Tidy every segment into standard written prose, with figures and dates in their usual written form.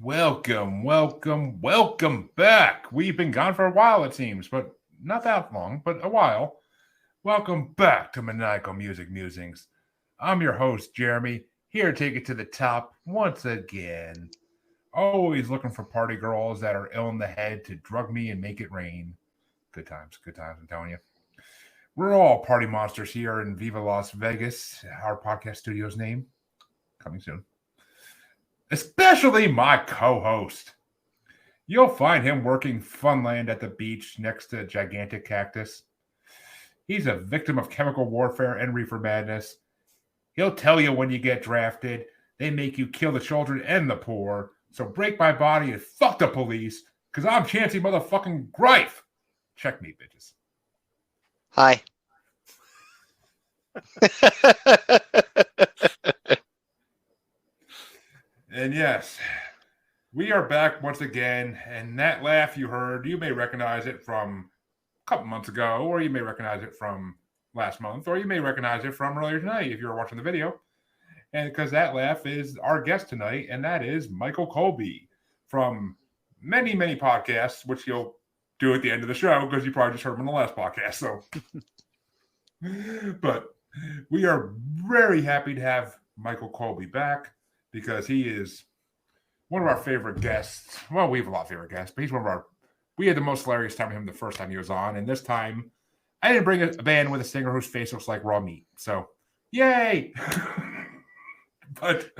Welcome back. We've been gone for a while, it seems, but not that long, but a while. Welcome back to Maniacal Music Musings. I'm your host, Jeremy, here to take it to the top once again. Always looking for party girls that are ill in the head to drug me and make it rain. Good times, I'm telling you. We're all party monsters here in Viva Las Vegas, our podcast studio's name. Coming soon. Especially my co-host. You'll find him working Funland at the beach next to a gigantic cactus. He's a victim of chemical warfare and reefer madness. He'll tell you when you get drafted, they make you kill the children and the poor. So break my body and fuck the police, because I'm Chancey motherfucking Greif. Check me, bitches. Hi. And yes, we are back once again. And that laugh you heard, you may recognize it from a couple months ago, or you may recognize it from last month, or you may recognize it from earlier tonight if you were watching the video. And because that laugh is our guest tonight, and that is Michael Colby from many, many podcasts, which you'll do at the end of the show because you probably just heard him on the last podcast. So, but we are very happy to have Michael Colby back because he is one of our favorite guests. Well, we have a lot of favorite guests, but he's one of our. We had the most hilarious time with him the first time he was on, and this time I didn't bring a band with a singer whose face looks like raw meat. So, yay! But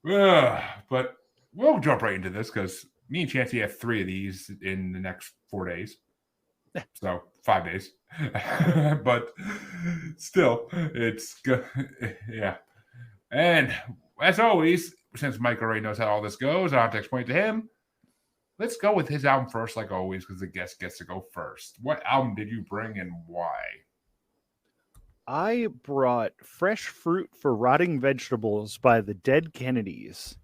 we'll jump right into this because me and Chancey have 3 of these in the next 4 days. So 5 days. But still, it's good. Yeah. And as always, since Mike already knows how all this goes, I have to explain it to him. Let's go with his album first, like always, because the guest gets to go first. What album did you bring and why? I brought Fresh Fruit for Rotting Vegetables by the Dead Kennedys.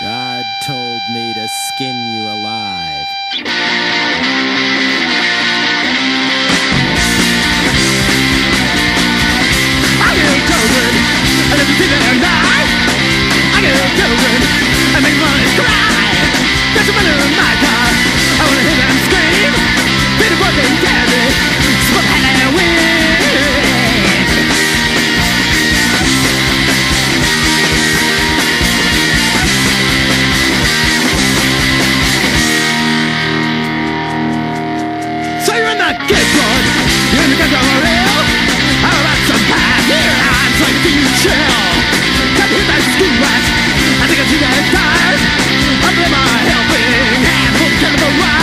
God told me to skin you alive. I get children, and if you see them die, I get children, and make mothers cry. There's a man in my car, I wanna hear them scream. Peter fucking candy, smoke Halloween. So you're in that kid blood, you're in the country for real. How about some pie? Here I'm trying to chill. Can't hit that school rat, I think I see that tires. I'm in my helping hand for chemical wires.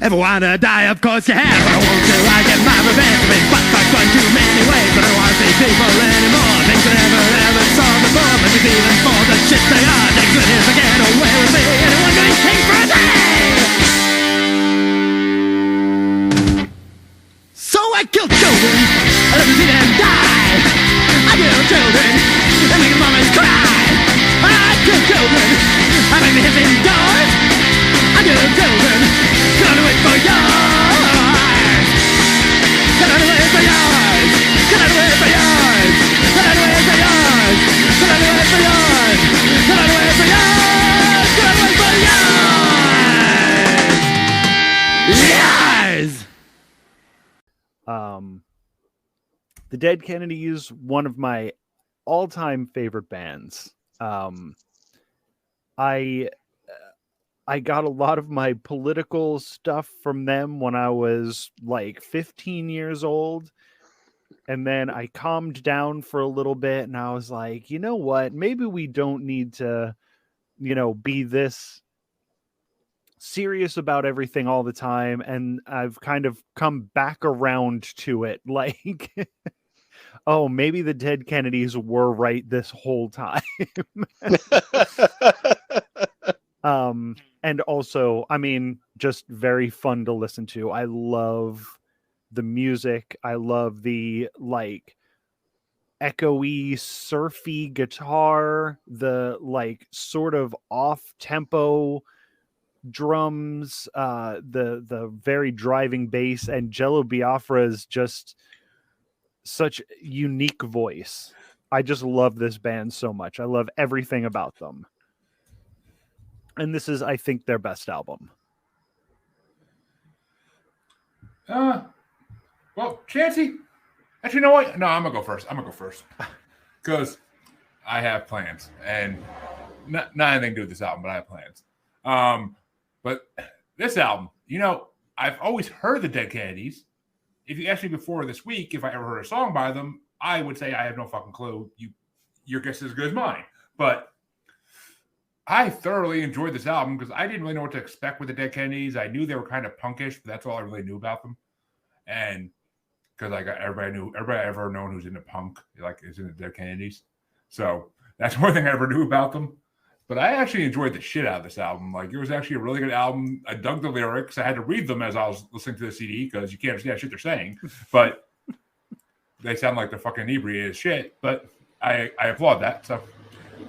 Ever wanna die? Of course you have. But I won't till I get my revenge. I've been fucked one too many ways, but I don't wanna see people anymore. Things I never saw before, but you see them for the shit they are. Things that if I get away with me, anyone going king for a day. So I kill children, I let me see them die. I kill children, I make them mamas cry. I kill children, I make the hips indoors. I kill children, can I do it for yours? Can I do it for yours? Can I do it for yours? Can I do it for yours? Can I do it for yours? Can I do it for yours? Can I do it for yours? Yes! The Dead Kennedys, one of my all-time favorite bands. I got a lot of my political stuff from them when I was like 15 years old. And then I calmed down for a little bit and I was like, you know what? Maybe we don't need to, be this serious about everything all the time. And I've kind of come back around to it. Like, oh, maybe the Dead Kennedys were right this whole time. And also, I mean, just very fun to listen to. I love the music. I love the like echoey, surfy guitar, the like sort of off tempo drums, the very driving bass, and Jello Biafra's just such unique voice. I just love this band so much. I love everything about them. And this is, I think, their best album. Well, Chancey, actually, you know what? No, I'm gonna go first. Because I have plans, and not anything to do with this album, but I have plans. But this album, you know, I've always heard the Dead Kennedys. If you asked me before this week if I ever heard a song by them, I would say I have no fucking clue. Your guess is as good as mine. But I thoroughly enjoyed this album because I didn't really know what to expect with the Dead Kennedys. I knew they were kind of punkish, but that's all I really knew about them. And because like everybody I ever known who's into punk, like is in the Dead Kennedys. So that's one thing I ever knew about them. But I actually enjoyed the shit out of this album. Like it was actually a really good album. I dug the lyrics. I had to read them as I was listening to the CD because you can't understand shit they're saying. But they sound like they're fucking inebriated as shit. But I applaud that. So,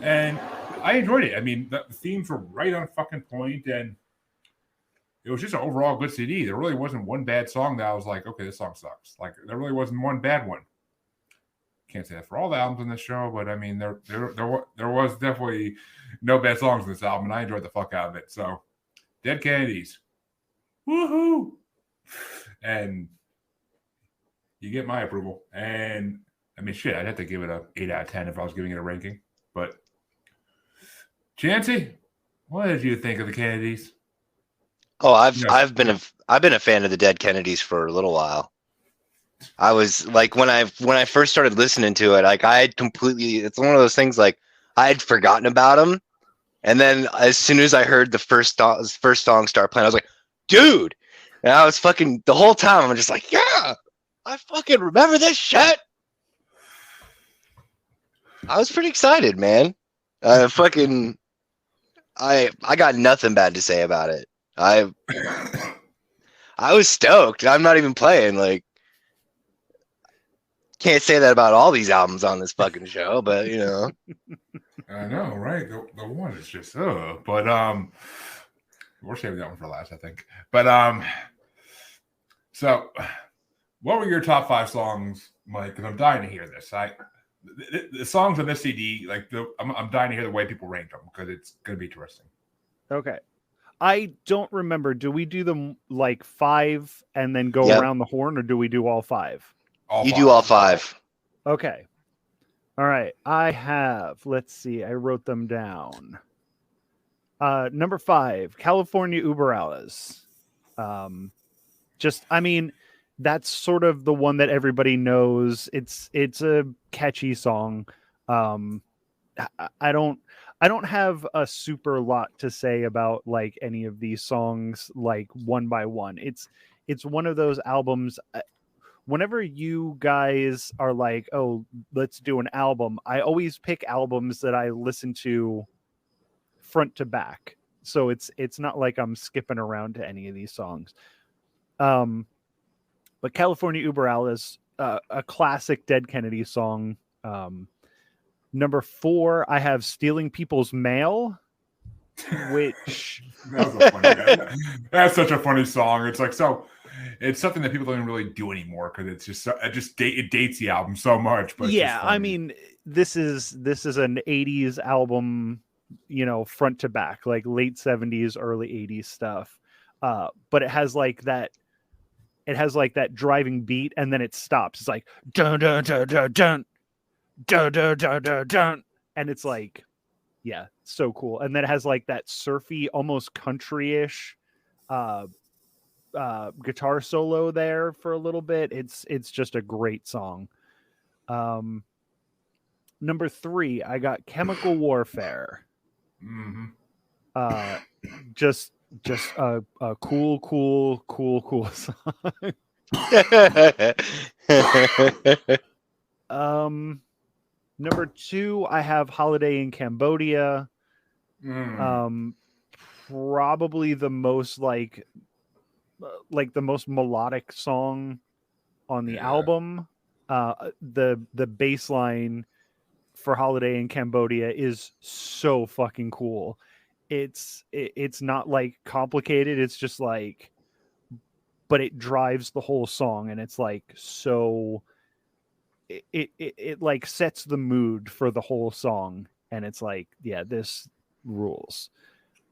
and I enjoyed it. I mean, the themes were right on fucking point, and it was just an overall good CD. There really wasn't one bad song that I was like, okay, this song sucks. Like there really wasn't one bad one. Can't say that for all the albums on this show, but I mean, there was definitely no bad songs in this album, and I enjoyed the fuck out of it. So, Dead Kennedys, woohoo! And you get my approval. And I mean, shit, I'd have to give it a 8 out of 10 if I was giving it a ranking. But Chancey, what did you think of the Kennedys? Oh, I've been a fan of the Dead Kennedys for a little while. I was like when I first started listening to it, like I had completely. It's one of those things like I had forgotten about them, and then as soon as I heard the first song start playing, I was like, dude! And I was fucking the whole time. I'm just like, yeah, I fucking remember this shit. I was pretty excited, man. I got nothing bad to say about it. I was stoked. I'm not even playing. Like, can't say that about all these albums on this fucking show, but you know. I know, right? The one is just but we're saving that one for last, I think. But so what were your top 5 songs, Mike? Because I'm dying to hear this. The songs on this CD, like I'm dying to hear the way people ranked them because it's gonna be interesting. Okay. I don't remember. Do we do them like 5 and then go around the horn, or do we do all 5? Do all 5. Okay. All right. I have, let's see, I wrote them down. Number 5, California Uber Alles. I mean, that's sort of the one that everybody knows. It's a catchy song. I don't have a super lot to say about like any of these songs, like one by one. It's one of those albums. Whenever you guys are like, oh, let's do an album, I always pick albums that I listen to front to back. So it's not like I'm skipping around to any of these songs. But California Uber Alles, a classic Dead Kennedy song. Number 4, I have Stealing People's Mail, which that's such a funny song. It's like it's something that people don't even really do anymore because it's just it dates the album so much. But yeah, I mean, this is an 80s album, you know, front to back, like late 70s, early 80s stuff. But it has like that driving beat, and then it stops. It's like dun dun dun dun dun dun dun dun dun dun, and it's like, yeah, so cool. And then it has like that surfy, almost country-ish guitar solo there for a little bit. It's just a great song. Number 3, I got Chemical Warfare. Mm-hmm. Just a cool song. Number 2, I have Holiday in Cambodia. probably the most like the most melodic song on the album. The bass line for Holiday in Cambodia is so fucking cool. It's not like complicated. It's just like, but it drives the whole song, and it's like so. It like sets the mood for the whole song, and it's like, yeah, this rules.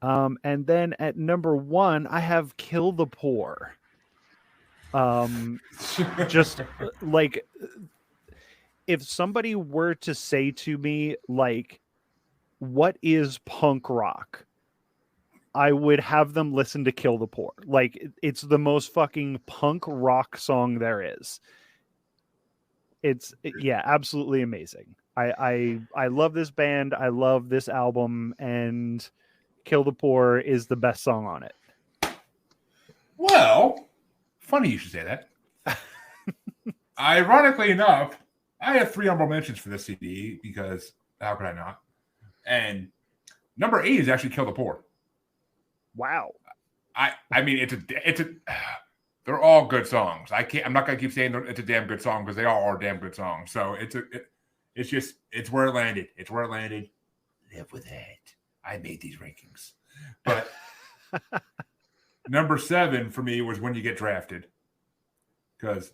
And then at number 1, I have Kill the Poor. Just like, if somebody were to say to me, like, what is punk rock? I would have them listen to Kill the Poor. Like, it's the most fucking punk rock song there is. It's absolutely amazing. I love this band. I love this album, and Kill the Poor is the best song on it. Well, funny you should say that. Ironically enough, I have 3 honorable mentions for this CD because how could I not? And number 8 is actually Kill the Poor. Wow. I mean, it's a they're all good songs. I'm not gonna keep saying it's a damn good song because they all are damn good songs. So it's where it landed. It's where it landed. Live with it. I made these rankings, but number 7 for me was When You Get Drafted, because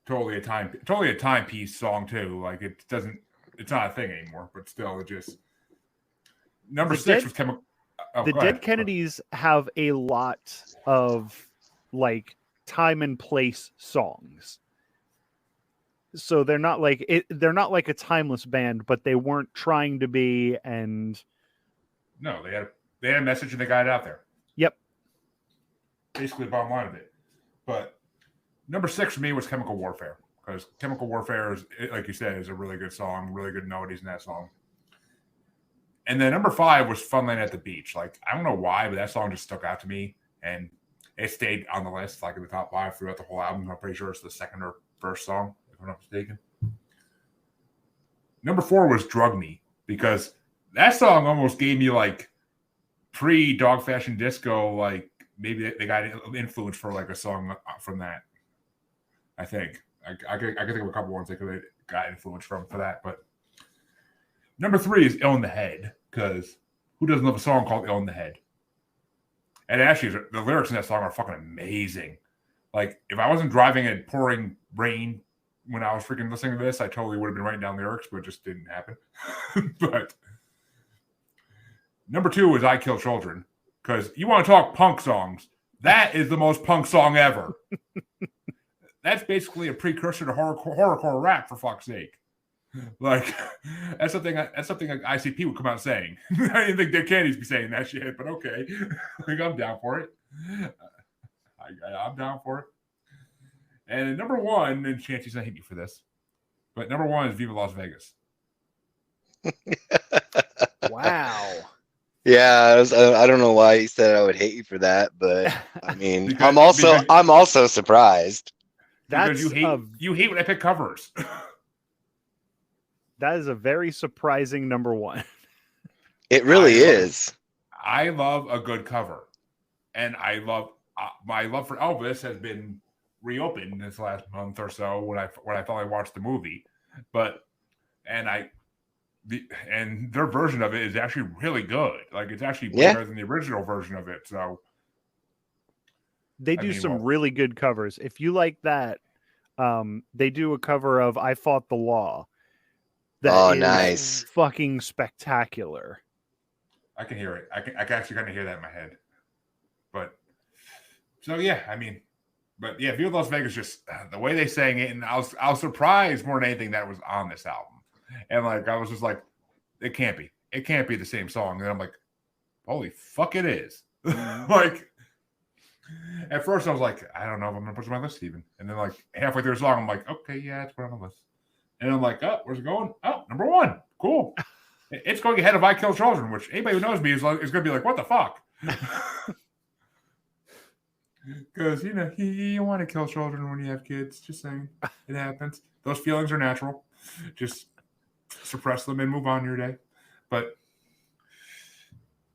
totally a timepiece song too. Like it's not a thing anymore, but still, it just number 6 was Chemical. The Dead Kennedys have a lot of like time and place songs, so they're not like a timeless band, but they weren't trying to be. And no, they had a message and they got it out there. Yep, basically the bottom line of it. But number 6 for me was Chemical Warfare, because Chemical Warfare is, like you said, is a really good song, really good melodies in that song. And then number 5 was Funland at the Beach. Like, I don't know why, but that song just stuck out to me, and it stayed on the list, like in the top 5 throughout the whole album. I'm pretty sure it's the second or first song, if I'm not mistaken. Number 4 was Drug Me, because that song almost gave me like pre-Dog Fashion Disco, like maybe they got influence for like a song from that. I think I could think of a couple ones they could have got influence from for that. But number 3 is Ill in the Head, because who doesn't love a song called Ill in the Head? And actually, the lyrics in that song are fucking amazing. Like, if I wasn't driving in pouring rain when I was freaking listening to this, I totally would have been writing down lyrics, but it just didn't happen. But number 2 is I Kill Children, because you want to talk punk songs. That is the most punk song ever. That's basically a precursor to horrorcore rap, for fuck's sake. Like, that's something like ICP would come out saying. I didn't think Dead Kennedys be saying that shit, but okay. Like, I'm down for it. I'm down for it. And number 1, and Chancy's gonna hate me for this, but number 1 is Viva Las Vegas. Wow. Yeah, I don't know why you said I would hate you for that, but I mean, I'm also surprised. Because you hate when I pick covers. That is a very surprising number 1. It really is. I love a good cover, and I love my love for Elvis has been reopened this last month or so when I finally watched the movie. And their version of it is actually really good. Like, it's actually better than the original version of it. So they do some really good covers. If you like that, they do a cover of I Fought the Law. That is nice. Fucking spectacular. I can hear it. I can actually kind of hear that in my head. But so yeah, I mean, but yeah, Viva Las Vegas, just the way they sang it, and I was surprised more than anything that it was on this album. And like, I was just like, it can't be the same song. And I'm like, holy fuck, it is. Like, at first I was like, I don't know if I'm gonna put it on my list even. And then like halfway through the song, I'm like, okay, yeah, it's put on my list. And I'm like, oh, where's it going? Oh, number 1. Cool. It's going ahead of I Kill Children, which anybody who knows me is going to be like, what the fuck? Because, you want to kill children when you have kids. Just saying. It happens. Those feelings are natural. Just suppress them and move on your day. But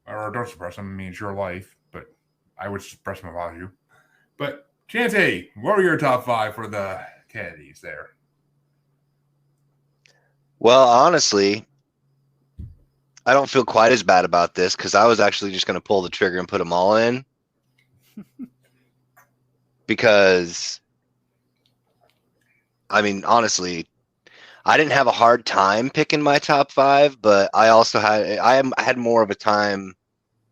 Or don't suppress them. I mean, it's your life, but I would suppress them if I was you. But Chanty, what were your top 5 for the Kennedys there? Well, honestly, I don't feel quite as bad about this because I was actually just going to pull the trigger and put them all in. Because, I mean, honestly, I didn't have a hard time picking my top 5, but I also had more of a time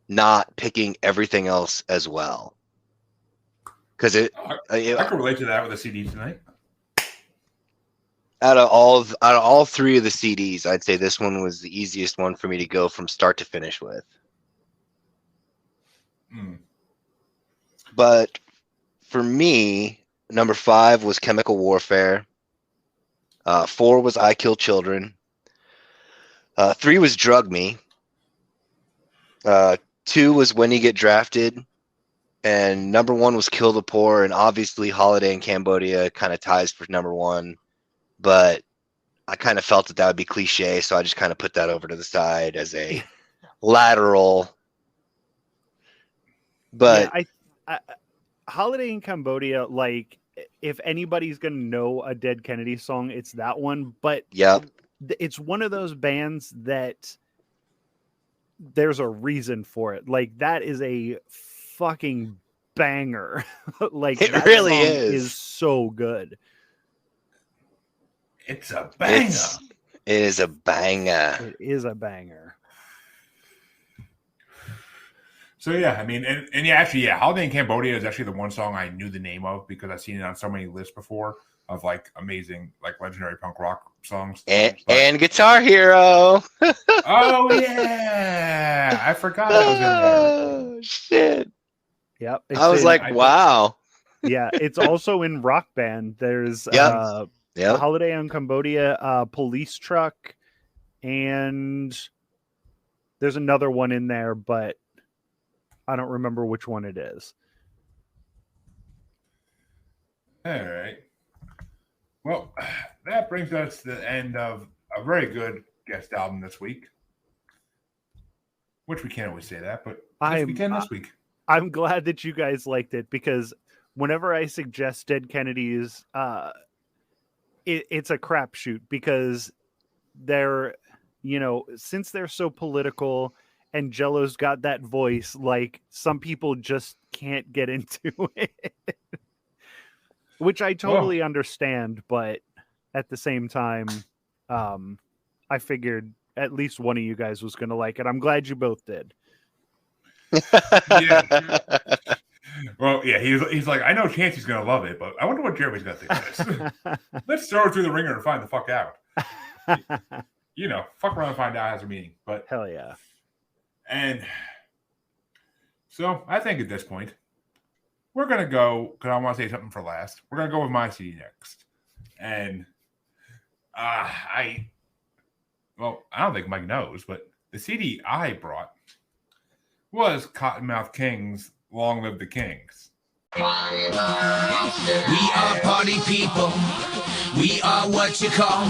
not picking everything else as well. Because I can relate to that with the CD tonight. Out of all 3 of the CDs, I'd say this one was the easiest one for me to go from start to finish with. But for me, number 5 was Chemical Warfare. 4 was I Kill Children. 3 was Drug Me. 2 was When You Get Drafted. And number 1 was Kill the Poor. And obviously Holiday in Cambodia kind of ties for number 1. But I kind of felt that would be cliche, so I just kind of put that over to the side as a lateral. But yeah, I Holiday in Cambodia, like, if anybody's gonna know a Dead Kennedy song, it's that one. But yep, it's one of those bands that there's a reason for it. Like, that is a fucking banger. Like, it that really song is so good. It's a banger. It is a banger. It is a banger. So yeah, I mean, and yeah, actually, yeah, Holiday in Cambodia is actually the one song I knew the name of because I've seen it on so many lists before of like amazing, like legendary punk rock songs. And Guitar Hero. Oh yeah, I forgot that was in there. Oh shit! Yep. I was like, wow. Yeah, it's also in Rock Band. There's Yep. Holiday in Cambodia, Police Truck, and there's another one in there, but I don't remember which one it is. All right. Well, that brings us to the end of a very good guest album this week. Which we can't always say that, but we can this week. I'm glad that you guys liked it because whenever I suggest Dead Kennedys, it's a crapshoot because they're, since they're so political and Jello's got that voice, like, some people just can't get into it, which I totally understand. But at the same time, I figured at least one of you guys was going to like it. I'm glad you both did. Yeah. Well, yeah, he's like, I know Chancey's going to love it, but I wonder what Jeremy's going to think of this. Let's throw it through the ringer and find the fuck out. Fuck around and find out has a meaning. But hell yeah. And so I think at this point, we're going to go, because I want to say something for last. We're going to go with my CD next. And I don't think Mike knows, but the CD I brought was Cottonmouth Kings' Long Live the Kings. We are party people. We are what you call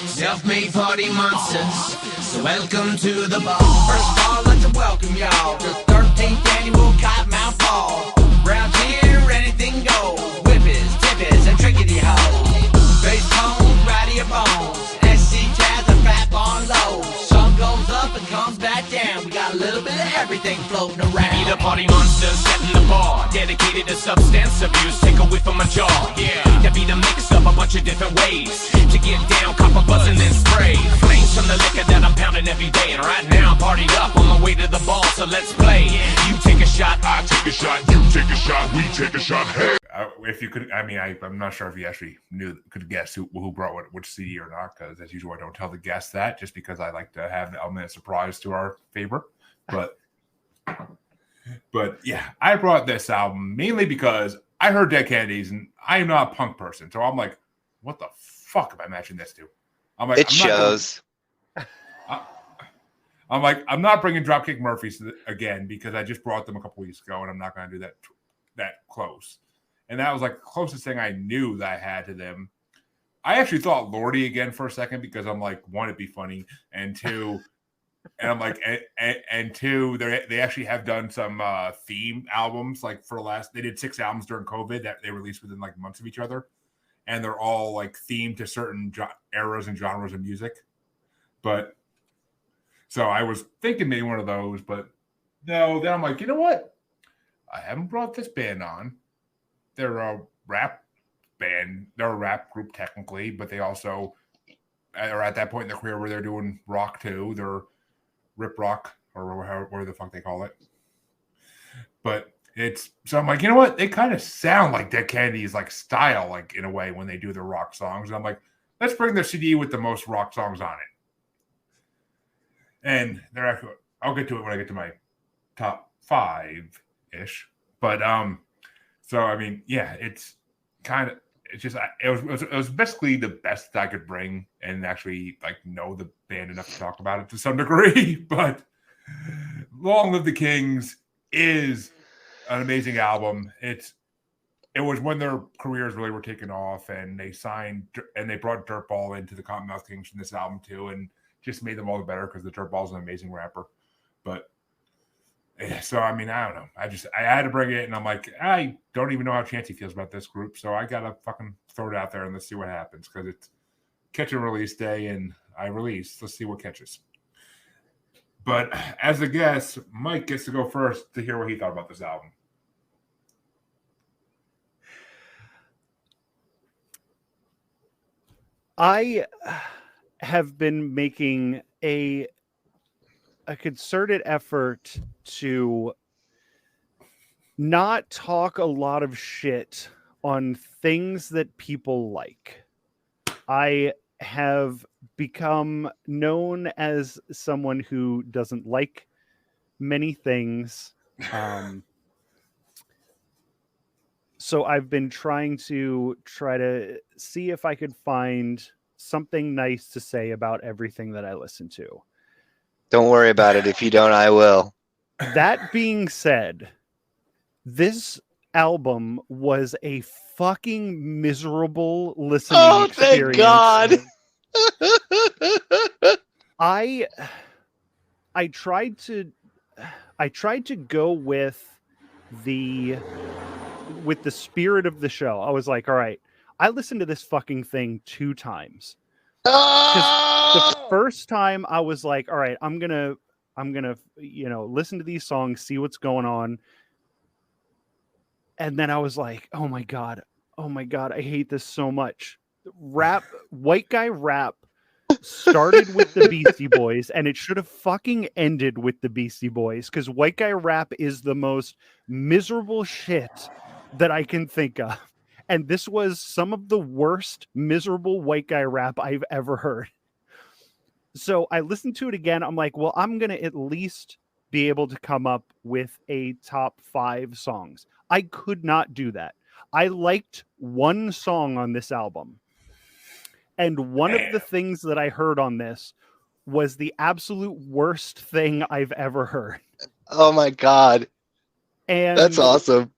self-made party monsters. So welcome to the ball. First of all, I'd like to welcome y'all to the 13th annual Cottonmouth Ball. Round here, anything goes. Whippers, tippers, and trickety hoes. Bass tones, right to your bones. SC jazz and fat barn low. Sun goes up and comes back down. We got a little bit of everything floating around. Be the party monster setting the bar. Dedicated to substance abuse. Take a whiff of my jaw. Yeah, that be the mix of a bunch of different ways to get down, copper buzzing and spray. Flames from the liquor that I'm pounding every day. And right now I'm partied up on my way to the ball. So let's play. You take a shot, I take a shot. You take a shot, we take a shot. Hey. If you could, I'm not sure if you actually could guess who brought which CD or not, because as usual, I don't tell the guests that just because I like to have the element of surprise to our favor. But yeah, I brought this album mainly because I heard Dead Kennedys and I am not a punk person. So I'm like, what the fuck am I matching this to? I'm like, it shows. I'm like, I'm not bringing Dropkick Murphys again because I just brought them a couple weeks ago and I'm not going to do that close. And that was like the closest thing I knew that I had to them. I actually thought Lordy again for a second because I'm like, one, it'd be funny. And two, And I'm like, and two, they actually have done some theme albums. Like they did 6 albums during COVID that they released within like months of each other, and they're all like themed to certain eras and genres of music. But so I was thinking maybe one of those, but no. Then I'm like, you know what? I haven't brought this band on. They're a rap band. They're a rap group technically, but they also are at that point in their career where they're doing rock too. They're rip rock or whatever the fuck they call it. But so I'm like, you know what? They kind of sound like Dead Kennedys, like style, like in a way when they do their rock songs. And I'm like, let's bring their CD with the most rock songs on it. And they're actually, I'll get to it when I get to my top 5-ish. But so I mean, yeah, it's just it was basically the best I could bring and actually like know the band enough to talk about it to some degree. But Long Live the Kings is an amazing album. It was when their careers really were taking off, and they signed and they brought Dirtball into the Cottonmouth Kings from this album too, and just made them all the better because the Dirtball's an amazing rapper. But yeah, so I mean, I don't know. I had to bring it, and I'm like, I don't even know how Chancey feels about this group, so I gotta fucking throw it out there and let's see what happens because it's catch and release day, and I release. Let's see what catches. But as a guest, Mike gets to go first to hear what he thought about this album. I have been making a concerted effort to not talk a lot of shit on things that people like. I have become known as someone who doesn't like many things. So I've been trying to see if I could find something nice to say about everything that I listen to. Don't worry about it. If you don't, I will. That being said, this album was a fucking miserable listening experience. Thank God. I tried to go with the spirit of the show. I was like, all right, I listened to this fucking thing 2 times. The first time I was like, all right, I'm gonna listen to these songs, see what's going on. And then I was like, oh my god, I hate this so much. White guy rap started with the Beastie Boys, and it should have fucking ended with the Beastie Boys, because white guy rap is the most miserable shit that I can think of. And this was some of the worst miserable white guy rap I've ever heard. So I listened to it again. I'm like, well, I'm going to at least be able to come up with a top 5 songs. I could not do that. I liked one song on this album. And one of the things that I heard on this was the absolute worst thing I've ever heard. Oh my God. And that's awesome.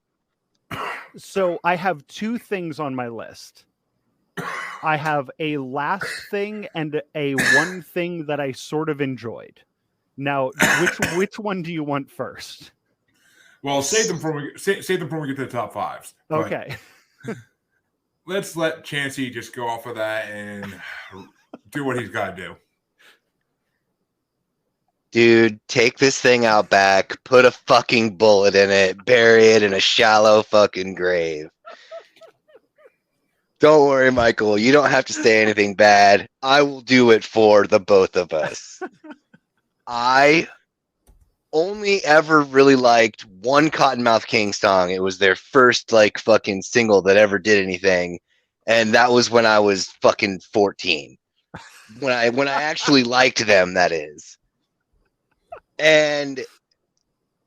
So I have 2 things on my list. I have a last thing and a one thing that I sort of enjoyed. Now, which one do you want first? Well, save them when we get to the top 5s. Okay. Let's let Chancey just go off of that and do what he's got to do. Dude, take this thing out back, put a fucking bullet in it, bury it in a shallow fucking grave. Don't worry, Michael. You don't have to say anything bad. I will do it for the both of us. I only ever really liked one Cottonmouth King song. It was their first like fucking single that ever did anything, and that was when I was fucking 14. When I actually liked them, that is. And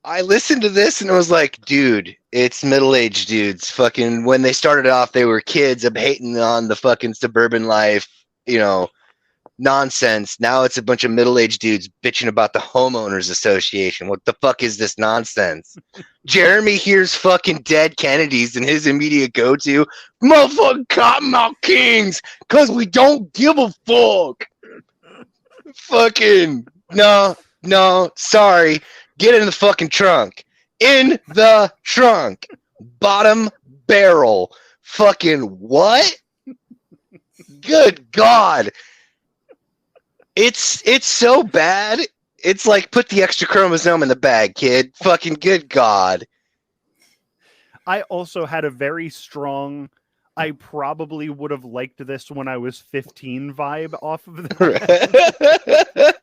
I listened to this and I was like, dude, it's middle-aged dudes. Fucking when they started off, they were kids hating on the fucking suburban life, nonsense. Now it's a bunch of middle-aged dudes bitching about the homeowners association. What the fuck is this nonsense? Jeremy hears fucking Dead Kennedys and his immediate go-to, motherfucking Cottonmouth Kings, because we don't give a fuck. Fucking, no. No, sorry. Get in the fucking trunk. In the trunk. Bottom barrel. Fucking what? Good God. It's so bad. It's like put the extra chromosome in the bag, kid. Fucking good God. I also had a very strong, I probably would have liked this when I was 15 vibe off of that.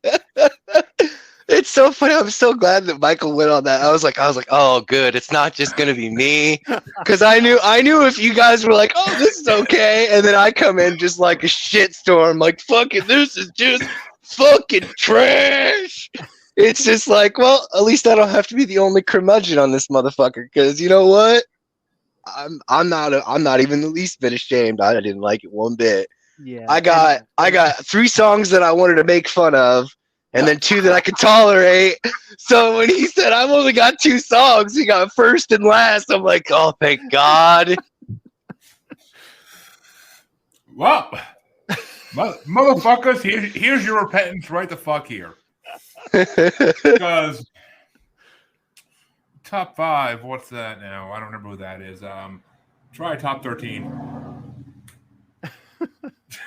It's so funny. I'm so glad that Michael went on that. I was like, oh, good. It's not just gonna be me, because I knew if you guys were like, oh, this is okay, and then I come in just like a shitstorm, like fucking, this is just fucking trash. It's just like, well, at least I don't have to be the only curmudgeon on this motherfucker, because you know what? I'm not even the least bit ashamed. I didn't like it one bit. Yeah, I got 3 songs that I wanted to make fun of, and then 2 that I could tolerate. So when he said I've only got 2 songs, he got first and last. I'm like, oh, thank God. Well, motherfuckers, here's your repentance right the fuck here. Because top 5, what's that now? I don't remember who that is. Try top 13.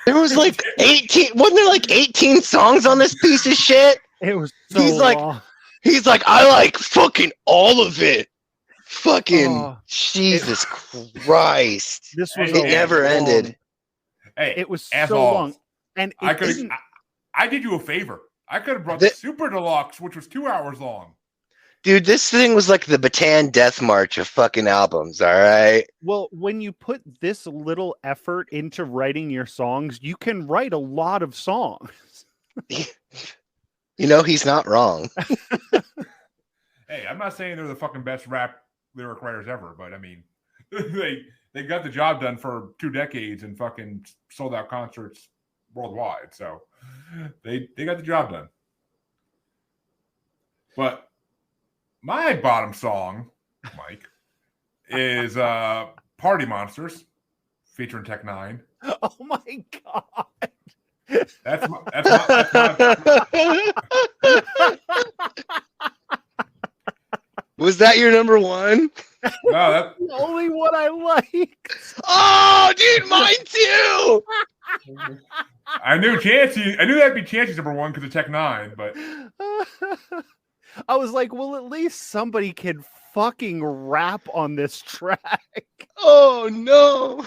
There was like 18. Wasn't there like 18 songs on this piece of shit? it was so He's like, long. He's like, I like fucking all of it. Fucking Oh, Jesus Christ. This was It a never long- ended. Hey, It was as so always, long, and I it could. isn't- I did you a favor. I could have brought The- the Super Deluxe, which was 2 hours long. Dude, this thing was like the Bataan Death March of fucking albums, all right? Well, when you put this little effort into writing your songs, you can write a lot of songs. You know, he's not wrong. Hey, I'm not saying they're the fucking best rap lyric writers ever, but I mean, they got the job done for 2 decades and fucking sold out concerts worldwide. So they got the job done. But my bottom song, Mike, is Party Monsters featuring Tech Nine. Oh my god! That's my Was that your number 1? no, that, The only one I like. Oh, dude, mine too. I knew that'd be Chancey's number 1 because of Tech Nine, but I was like, well, at least somebody can fucking rap on this track. Oh no.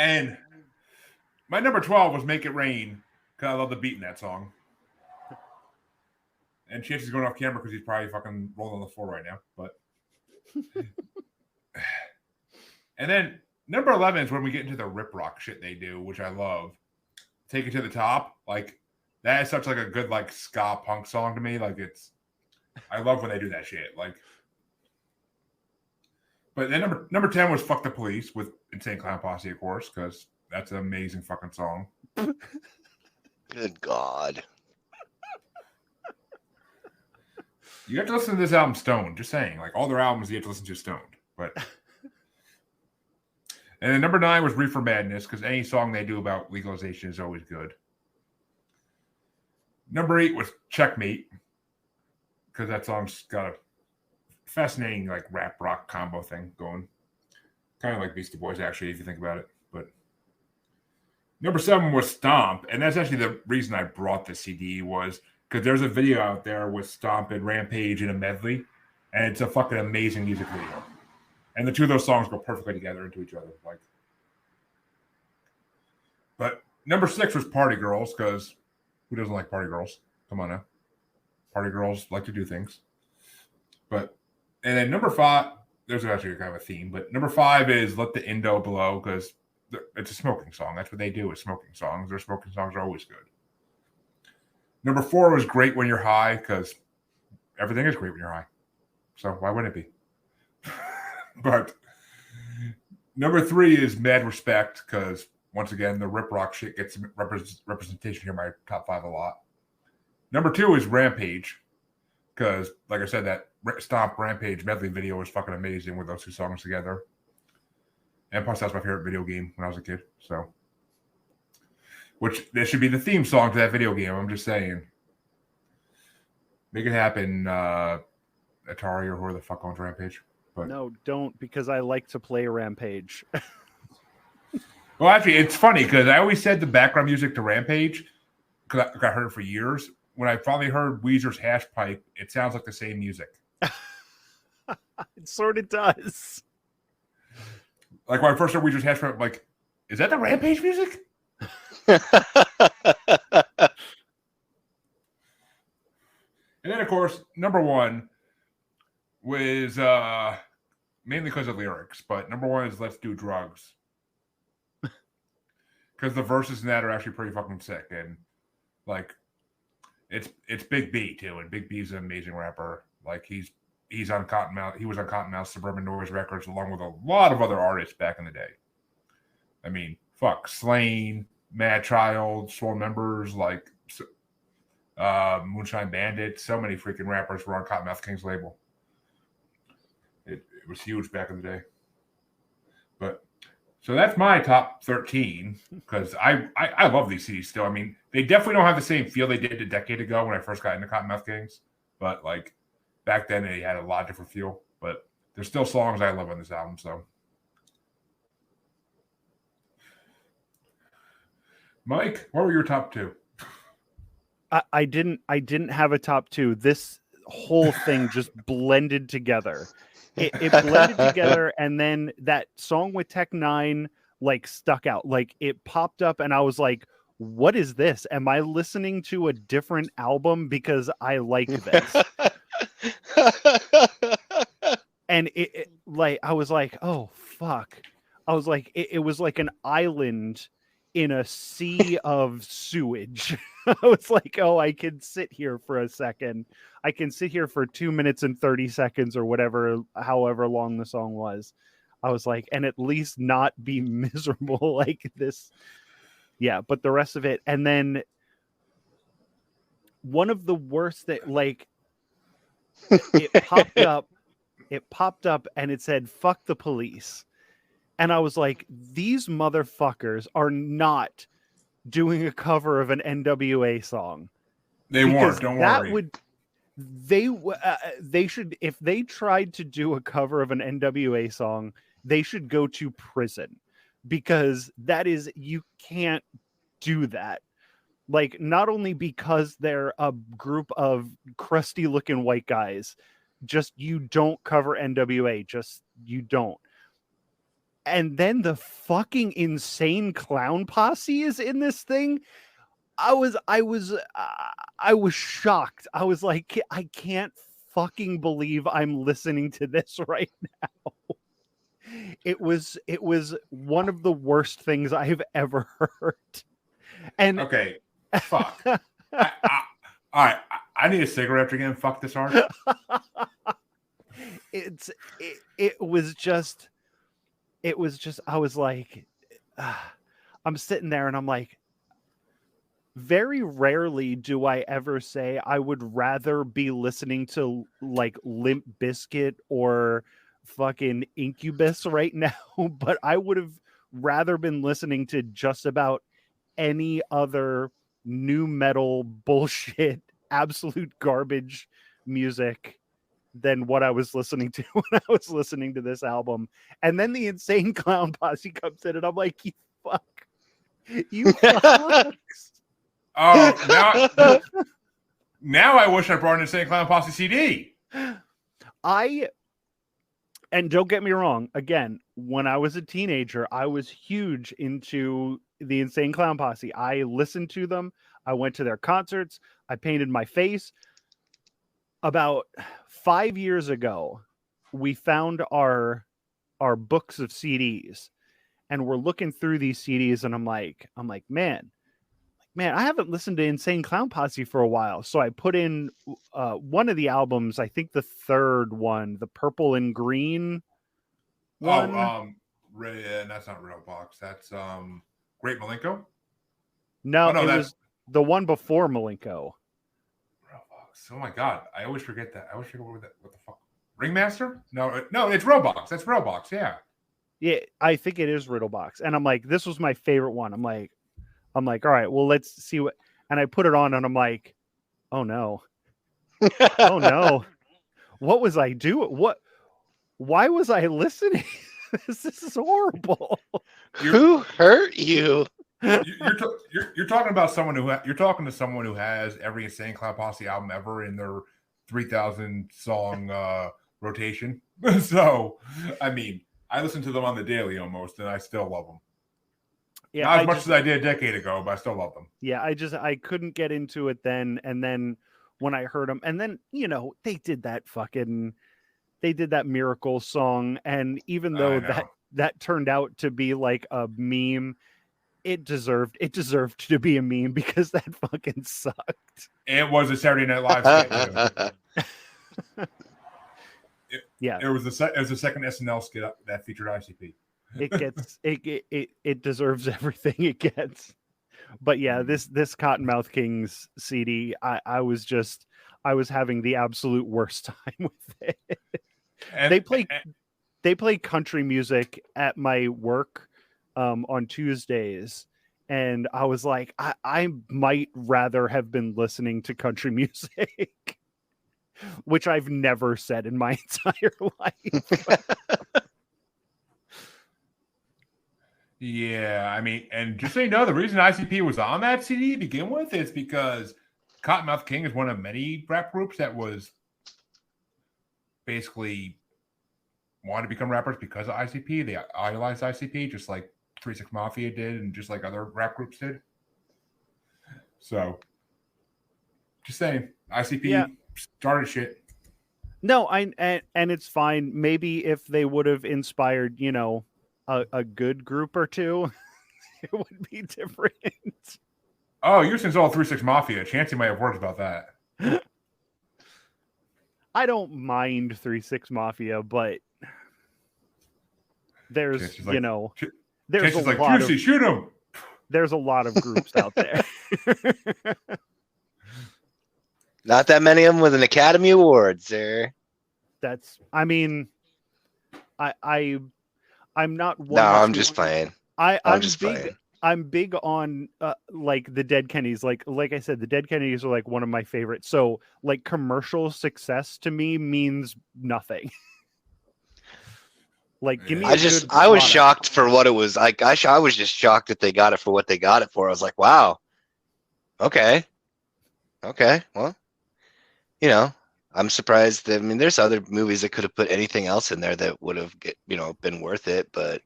and my number 12 was Make It Rain because I love the beat in that song. And Chancey's going off camera because he's probably fucking rolling on the floor right now. But and then number 11 is when we get into the rip rock shit they do, which I love. Take It to the Top. Like, that is such like a good like ska punk song to me. Like, I love when they do that shit. Like, but then number 10 was Fuck the Police with Insane Clown Posse, of course, because that's an amazing fucking song. Good God. You have to listen to this album stoned. Just saying, like all their albums, you have to listen to stoned. But and then number 9 was Reefer Madness because any song they do about legalization is always good. Number 8 was Checkmate because that song's got a fascinating like rap rock combo thing going, kind of like Beastie Boys actually, if you think about it. But number 7 was Stomp, and that's actually the reason I brought the CD was. Because there's a video out there with Stomp and Rampage in a medley, and it's a fucking amazing music video. And the 2 of those songs go perfectly together into each other. Like, but number 6 was Party Girls, because who doesn't like Party Girls? Come on now. Party Girls like to do things. But and then number 5, there's actually kind of a theme, but number 5 is Let the Indo Blow, because it's a smoking song. That's what they do with smoking songs. Their smoking songs are always good. Number 4 was Great When You're High, because everything is great when you're high. So why wouldn't it be? But number 3 is Mad Respect, because once again, the rip rock shit gets representation here in my top 5 a lot. Number 2 is Rampage, because like I said, that Stomp Rampage medley video was fucking amazing with those 2 songs together. And plus, that's my favorite video game when I was a kid. So. Which this should be the theme song to that video game. I'm just saying. Make it happen, Atari or whoever the fuck owns Rampage. But No, don't, because I like to play Rampage. well, actually, it's funny because I always said the background music to Rampage because I heard it for years. When I finally heard Weezer's Hash Pipe, it sounds like the same music. It sort of does. Like when I first heard Weezer's Hash Pipe, I'm like, is that the Rampage music? And then, of course, number one was mainly because of lyrics, but number one is Let's Do Drugs. Because the verses in that are actually pretty fucking sick. And, like, it's Big B, too. And Big B's an amazing rapper. Like, he's on Cottonmouth. He was on Cottonmouth Suburban Noise Records along with a lot of other artists back in the day. I mean, fuck, Slain, Mad Child, Swole Members, like Moonshine Bandit. So many freaking rappers were on Cottonmouth King's label. It was huge back in the day. But so that's my top 13 because I love these CDs still. I mean, they definitely don't have the same feel they did a decade ago when I first got into Cottonmouth Kings. But like back then, they had a lot different feel. But there's still songs I love on this album. So, Mike, what were your top two? I didn't have a top two. This whole thing just blended together. It blended together, and then that song with Tech Nine like stuck out. Like it popped up, and I was like, "What is this? Am I listening to a different album because I like this?" And it like I was like, "Oh fuck!" I was like, it was like an island in a sea of sewage. I was like, oh, I can sit here for a second. I can sit here for 2 minutes and 30 seconds or whatever, however long the song was. I was like, and at least not be miserable like this. Yeah, but the rest of it. And then one of the worst that like it popped up and it said, fuck the police. And I was like, these motherfuckers are not doing a cover of an NWA song. They weren't. Don't worry. They should, if they tried to do a cover of an NWA song, they should go to prison because you can't do that. Like, not only because they're a group of crusty looking white guys, just you don't cover NWA, just you don't. And then the fucking Insane Clown Posse is in this thing. I was shocked. I was like, I can't fucking believe I'm listening to this right now. It was one of the worst things I have ever heard. And okay, fuck. All right, I need a cigarette after again. Fuck this art. It was just. I was like, I'm sitting there and I'm like, very rarely do I ever say I would rather be listening to like Limp Bizkit or fucking Incubus right now, but I would have rather been listening to just about any other new metal bullshit, absolute garbage music than what I was listening to when I was listening to this album. And then the Insane Clown Posse comes in and I'm like, you fuck. You fucks. Oh, now I wish I brought an Insane Clown Posse CD. And don't get me wrong, again, when I was a teenager, I was huge into the Insane Clown Posse. I listened to them. I went to their concerts. I painted my face. About 5 years ago, we found our books of CDs, and we're looking through these CDs, and I'm like, man, I haven't listened to Insane Clown Posse for a while. So I put in one of the albums, I think the third one, the purple and green one. That's not Real Box. That's Great Malenko. No, it was the one before Malenko. Oh my god, I always forget that. I always forget what the fuck. Ringmaster? No, it's Roblox. That's Roblox, yeah. Yeah, I think it is Riddlebox. And I'm like, this was my favorite one. I'm like, all right, well, let's see what. And I put it on, and I'm like, oh no, Oh no. What was I doing? Why was I listening? This is horrible. Who hurt you? You're talking about someone you're talking to someone who has every Insane Clown Posse album ever in their 3,000 song rotation. So, I mean, I listen to them on the daily almost, and I still love them. Yeah, Not as much as I did a decade ago, but I still love them. Yeah, I couldn't get into it then, and then when I heard them, and then they did that Miracle song, and even though that turned out to be like a meme, it deserved to be a meme because that fucking sucked. It was a Saturday Night Live skit. Yeah, it was the second SNL skit that featured ICP. It gets it deserves everything it gets. But yeah, this Cottonmouth Kings CD, I was having the absolute worst time with it. And they play country music at my work on Tuesdays, and I was like, I might rather have been listening to country music, which I've never said in my entire life. Yeah, I mean, and just so you know, the reason ICP was on that CD to begin with is because Cottonmouth King is one of many rap groups that was basically wanted to become rappers because of ICP. They idolized ICP just like 3 6 Mafia did and just like other rap groups did. So, just saying, ICP started shit. No, and it's fine. Maybe if they would have inspired, a good group or two, it would be different. Oh, you're since all 3 6 Mafia. Chancey might have words about that. I don't mind 3 6 Mafia, but there's there's a like, lot Juicy, of shoot him. There's a lot of groups out there. Not that many of them with an Academy Award, sir. I'm not one. No, I'm just playing. I'm just playing. I'm big on like the Dead Kennedys. Like I said, the Dead Kennedys are like one of my favorites. So like commercial success to me means nothing. Like give me. I was shocked for what it was. Like I was just shocked that they got it for what they got it for. I was like, wow. Okay. Well, I'm surprised. I mean, there's other movies that could have put anything else in there that would have, been worth it. But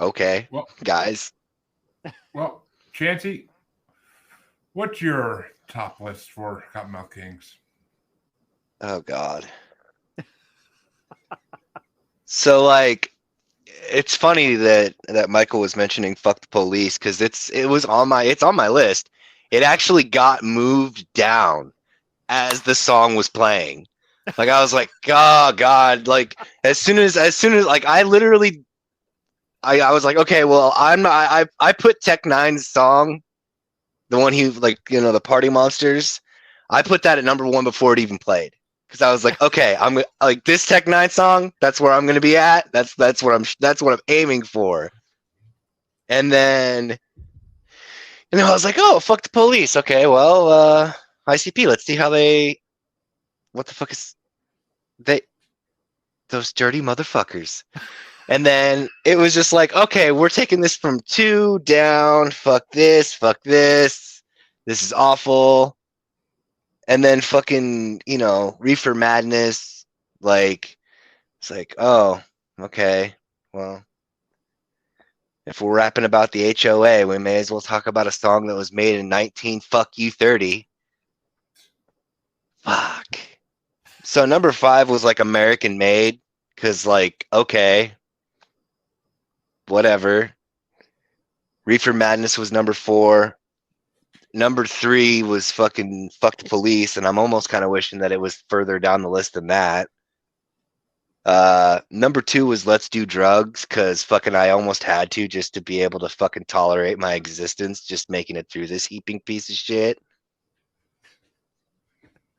okay, well, guys. Well, Chancey, what's your top list for Cottonmouth Kings? Oh God. So like, it's funny that Michael was mentioning "Fuck the Police" because it's on my list. It actually got moved down as the song was playing. Like I was like, oh God, like as soon as like I literally I was like, okay, well I put Tech Nine's song, the one he like, the Party Monsters, I put that at number 1 before it even played. Because I was like, okay, I'm like this Tech Nine song, that's where I'm gonna be at. That's what I'm aiming for. And then I was like, oh, fuck the police. Okay, well, ICP, let's see how what the fuck is those dirty motherfuckers. And then it was just like, okay, we're taking this from 2 down, fuck this, this is awful. And then fucking, Reefer Madness, like, it's like, oh, okay, well, if we're rapping about the HOA, we may as well talk about a song that was made in 1930. Fuck. So number 5 was like American Made, because like, okay, whatever. Reefer Madness was number 4. Number 3 was fucking Fuck the Police, and I'm almost kind of wishing that it was further down the list than that. Number 2 was Let's Do Drugs, because fucking I almost had to just to be able to fucking tolerate my existence, just making it through this heaping piece of shit.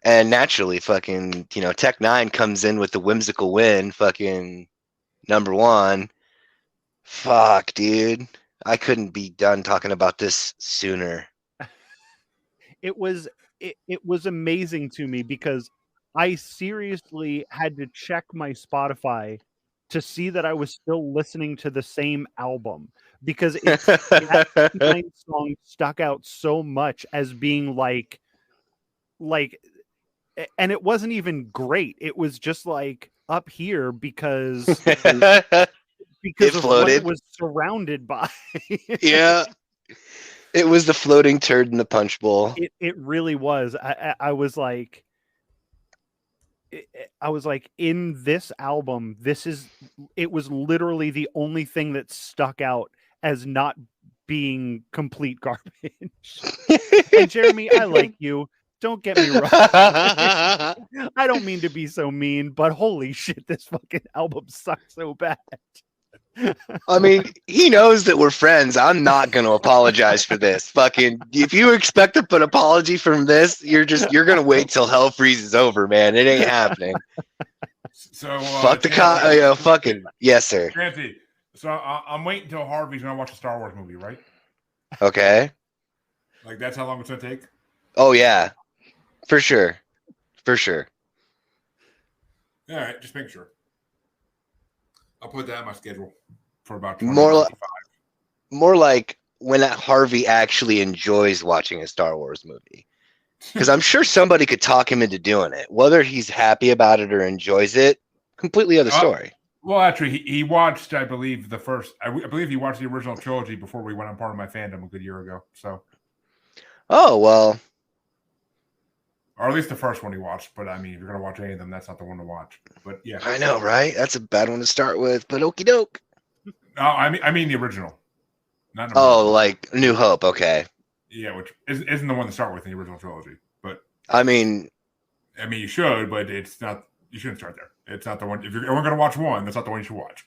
And naturally, fucking, Tech Nine comes in with the whimsical win, fucking number 1. Fuck, dude. I couldn't be done talking about this sooner. It was it was amazing to me because I seriously had to check my Spotify to see that I was still listening to the same album because that 9 song stuck out so much as being like, and it wasn't even great. It was just like up here because It of what it floated. was surrounded by. Yeah. It was the floating turd in the punch bowl. It really was. I was like, in this album, it was literally the only thing that stuck out as not being complete garbage. And Jeremy, I like you. Don't get me wrong. I don't mean to be so mean, but holy shit, this fucking album sucks so bad. I mean, he knows that we're friends. I'm not going to apologize for this. Fucking, if you expect an apology from this, you're going to wait till hell freezes over, man. It ain't happening. So Fuck the fucking yes, sir. Granted, so I'm waiting until Harvey's gonna watch a Star Wars movie, right? Okay. Like that's how long it's gonna take. Oh yeah, for sure. All right, just make sure. I'll put that in my schedule for about 20, More like when Harvey actually enjoys watching a Star Wars movie. Because I'm sure somebody could talk him into doing it. Whether he's happy about it or enjoys it, completely other story. Well, actually, he watched, I believe, I believe he watched the original trilogy before we went on Part of My Fandom a good year ago. So, oh, well. Or at least the first one he watched. But, I mean, if you're going to watch any of them, that's not the one to watch. But, yeah. I know, right? That's a bad one to start with, but okie doke. No, I mean the original. Not like New Hope, okay. Yeah, which isn't the one to start with in the original trilogy. But I mean, you should, but it's not. You shouldn't start there. It's not the one. If you're only going to watch one, that's not the one you should watch.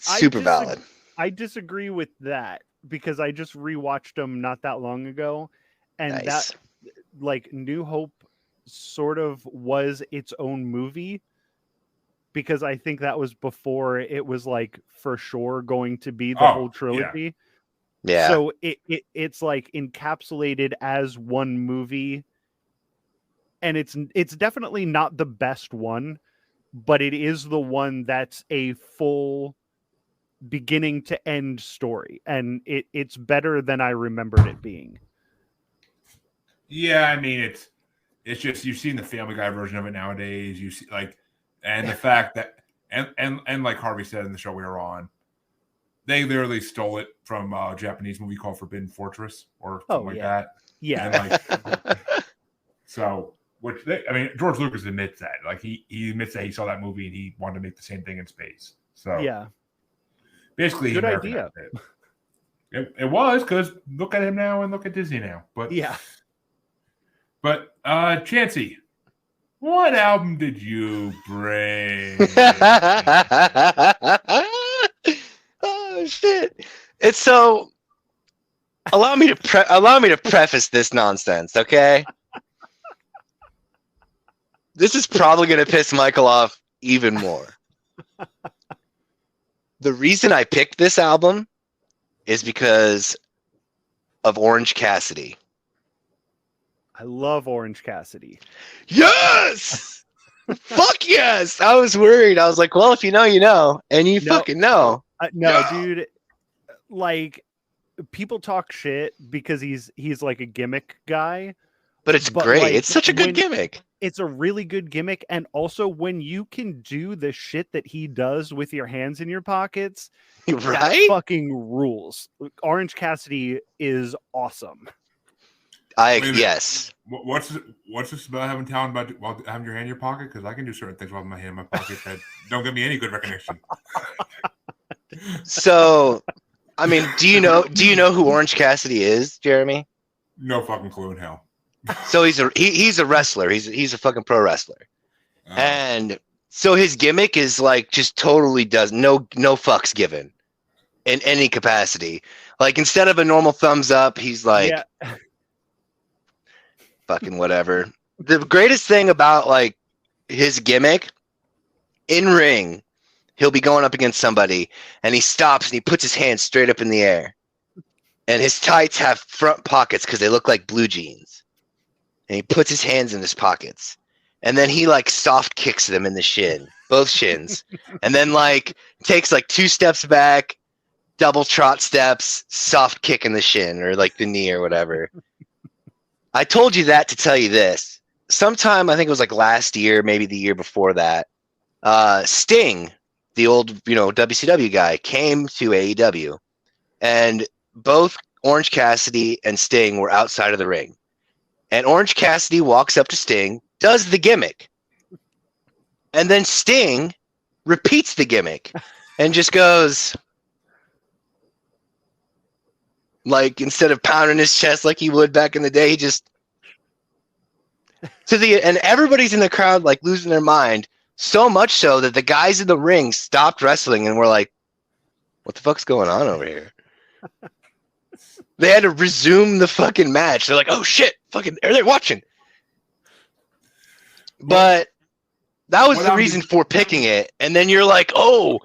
Super valid. I disagree with that because I just rewatched them not that long ago, and Nice. that like New Hope sort of was its own movie because I think that was before it was like for sure going to be the whole trilogy. Yeah. So it's like encapsulated as one movie, and it's definitely not the best one, but it is the one that's a full beginning to end story, and it's better than I remembered it being. Yeah, I mean it's just you've seen the Family Guy version of it nowadays. You see and the fact that and like Harvey said in the show we were on, they literally stole it from a Japanese movie called Forbidden Fortress or something like that. Yeah. And so George Lucas admits that. Like he admits that he saw that movie and he wanted to make the same thing in space. So yeah, basically, good idea. It was because look at him now and look at Disney now. But yeah. But Chancey, what album did you bring? Oh shit! It's so. Allow me to preface this nonsense, okay? This is probably going to piss Michael off even more. The reason I picked this album is because of Orange Cassidy. I love Orange Cassidy. Yes! Fuck yes! I was worried. I was like, well, if you know, you know. And you fucking know. Dude. Like, people talk shit because he's like a gimmick guy. But it's great. Like, it's such a good gimmick. It's a really good gimmick. And also, when you can do the shit that he does with your hands in your pockets, right? That fucking rules. Orange Cassidy is awesome. Yes. What's this about having talent while having your hand in your pocket? Because I can do certain things while my hand in my pocket that don't give me any good recognition. So, I mean, do you know who Orange Cassidy is, Jeremy? No fucking clue in hell. So he's a wrestler. He's a fucking pro wrestler, and so his gimmick is like just totally does no fucks given in any capacity. Like instead of a normal thumbs up, he's like. Yeah. Fucking whatever. The greatest thing about like his gimmick in ring, he'll be going up against somebody and he stops and he puts his hand straight up in the air. And his tights have front pockets because they look like blue jeans. and he puts his hands in his pockets, and then he like soft kicks them in the shin, both shins, and then like takes like 2 steps back, double trot steps, soft kick in the shin or like the knee or whatever. I told you that to tell you this. Sometime, I think it was like last year, maybe the year before that, Sting, the old, WCW guy, came to AEW, and both Orange Cassidy and Sting were outside of the ring. And Orange Cassidy walks up to Sting, does the gimmick, and then Sting repeats the gimmick and just goes, like, instead of pounding his chest like he would back in the day, he just and everybody's in the crowd like losing their mind, so much so that the guys in the ring stopped wrestling and were like, what the fuck's going on over here? They had to resume the fucking match. They're like, oh shit, fucking, are they watching? But that was the reason for picking it. And then you're like, oh,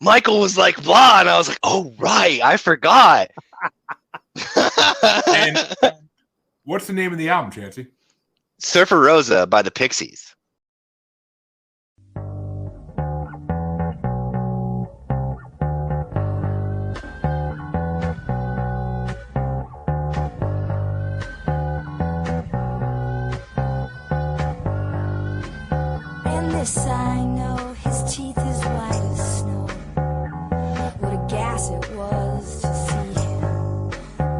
Michael was like, blah. And I was like, oh, right, I forgot. And what's the name of the album, Chancey? Surfer Rosa by the Pixies. And this I know, his teeth as white as snow. What a gas it was to see him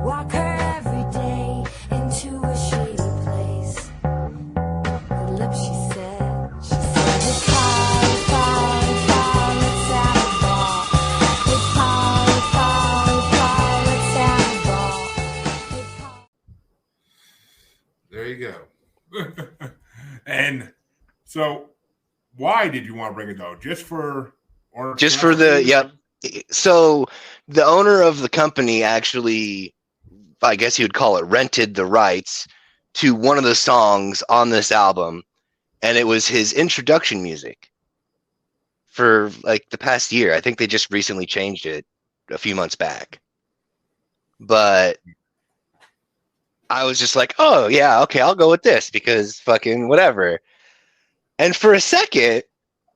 walk her every day into a shady place. Her lips, she said, it's fall, let's have a ball. It's fall, let's have a ball. It's fall. There you go. And so, why did you want to bring it though? Just for the yep. So the owner of the company actually, I guess you would call it, rented the rights to one of the songs on this album, and it was his introduction music for like the past year. I think they just recently changed it a few months back. But I was just like, oh yeah, okay, I'll go with this because fucking whatever. And for a second,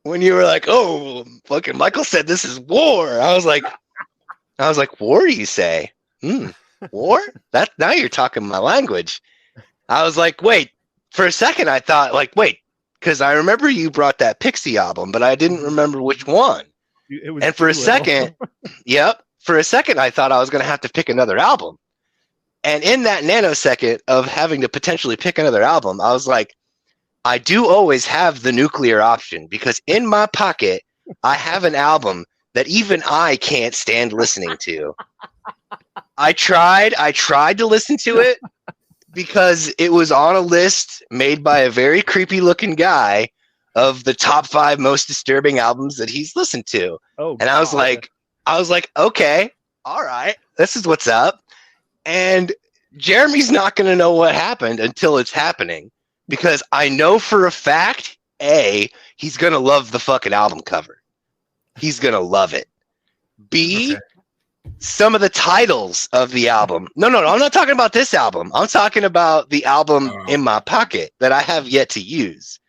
when you were like, oh, fucking Michael said this is war, I was like, war, you say? War? That now you're talking my language. I was like, wait, for a second I thought like, wait, because I remember you brought that Pixie album, but I didn't remember which one. And for a second, for a second I thought I was going to have to pick another album. And in that nanosecond of having to potentially pick another album, I was like, I do always have the nuclear option because in my pocket, I have an album that even I can't stand listening to. I tried to listen to it because it was on a list made by a very creepy looking guy of the top 5 most disturbing albums that he's listened to. Oh, and I was like, okay, all right, this is what's up. And Jeremy's not going to know what happened until it's happening. Because I know for a fact, A, he's going to love the fucking album cover. He's going to love it. B, okay, some of the titles of the album. No, I'm not talking about this album. I'm talking about the album in my pocket that I have yet to use.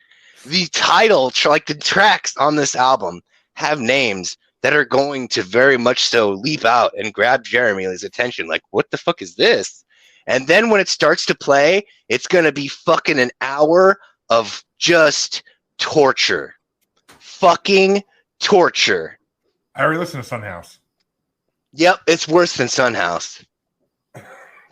The title, like the tracks on this album, have names that are going to very much so leap out and grab Jeremy's attention. Like, what the fuck is this? And then when it starts to play, it's going to be fucking an hour of just torture. Fucking torture. I already listened to Sunhouse. Yep, it's worse than Sunhouse.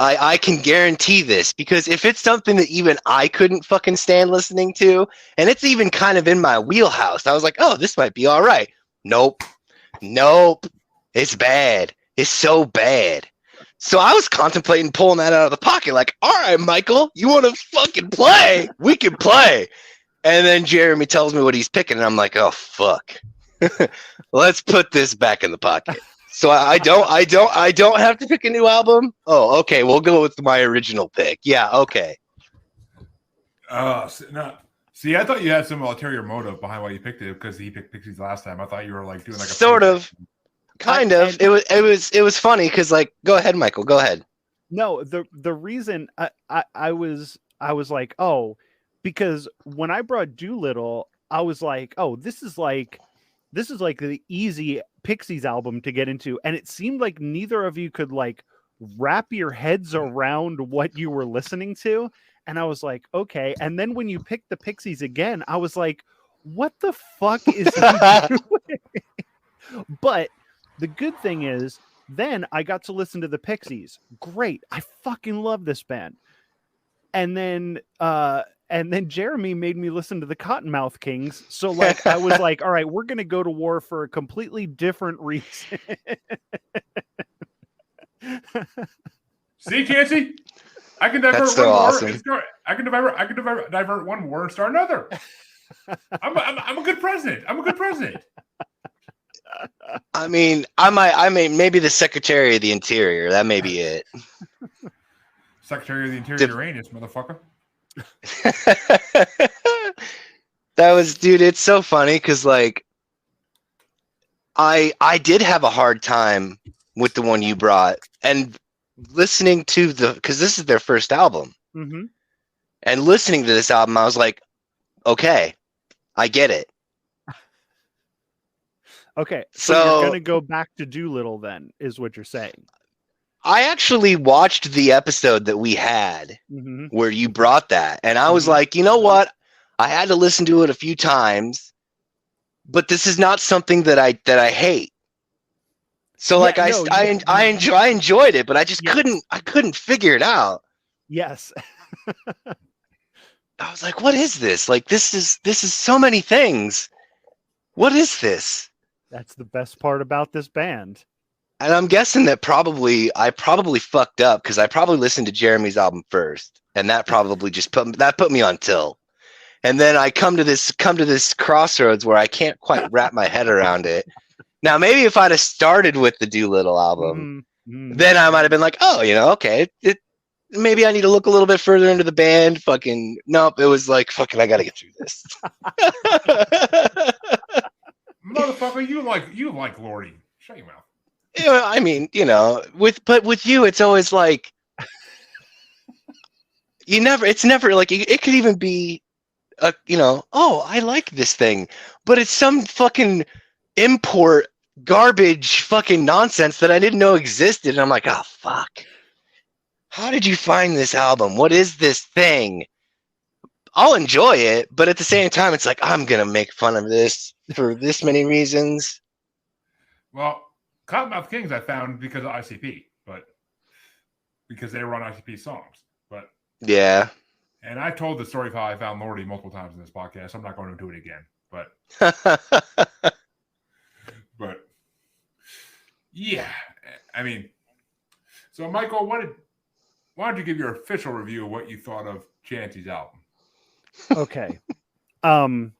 I can guarantee this, because if it's something that even I couldn't fucking stand listening to, and it's even kind of in my wheelhouse, I was like, oh, this might be all right. Nope. It's bad. It's so bad. So I was contemplating pulling that out of the pocket, like, all right, Michael, you want to fucking play? We can play. And then Jeremy tells me what he's picking, and I'm like, oh, fuck. Let's put this back in the pocket. So I don't have to pick a new album? Oh, okay, we'll go with my original pick. Yeah, okay. See, I thought you had some ulterior motive behind why you picked it, because he picked Pixies last time. I thought you were like doing like a sort of. Kind of. It was funny because, like, go ahead, Michael. Go ahead. No, the reason I I was like, oh, because when I brought Doolittle, I was like, oh, this is like the easy Pixies album to get into. And it seemed like neither of you could like wrap your heads around what you were listening to. And I was like, okay. And then when you picked the Pixies again, I was like, what the fuck is he doing? But the good thing is, then I got to listen to the Pixies. Great. I fucking love this band. And then Jeremy made me listen to the Cottonmouth Kings. So like I was like, all right, we're gonna go to war for a completely different reason. See, Chancey? I can divert That's so one war awesome. and start. I can divert one war and start another. I'm a good president. I'm a good president. I mean, I mean, maybe the Secretary of the Interior. That may be it. Secretary of the Interior Uranus, motherfucker. That was, dude. It's so funny because like, I did have a hard time with the one you brought and listening to because this is their first album, and listening to this album, I was like, okay, I get it. Okay, so you're gonna go back to Doolittle then, is what you're saying. I actually watched the episode that we had where you brought that, and I was like, you know what? I had to listen to it a few times, but this is not something that I hate. So like I enjoyed it, but I just couldn't figure it out. Yes. I was like, what is this? Like this is so many things. What is this? That's the best part about this band. And I'm guessing that I probably fucked up because I probably listened to Jeremy's album first, and that probably just put me on tilt. And then I come to this crossroads where I can't quite wrap my head around it. Now maybe if I'd have started with the Doolittle album, then I might have been like, oh, okay, maybe I need to look a little bit further into the band. Fucking nope, it was like fucking I gotta get through this. Motherfucker, you like Lordy. Shut your mouth. I mean, with you, it's always like it's never like it could even be oh, I like this thing, but it's some fucking import garbage fucking nonsense that I didn't know existed. And I'm like, oh, fuck. How did you find this album? What is this thing? I'll enjoy it, but at the same time, it's like, I'm going to make fun of this for this many reasons. Well, Cottonmouth Kings I found because of ICP, but because they were on ICP songs. But yeah. And I told the story of how I found Lordy multiple times in this podcast. So I'm not going to do it again. But but yeah, I mean, so Michael, why don't you give your official review of what you thought of Chancey's album? Okay. The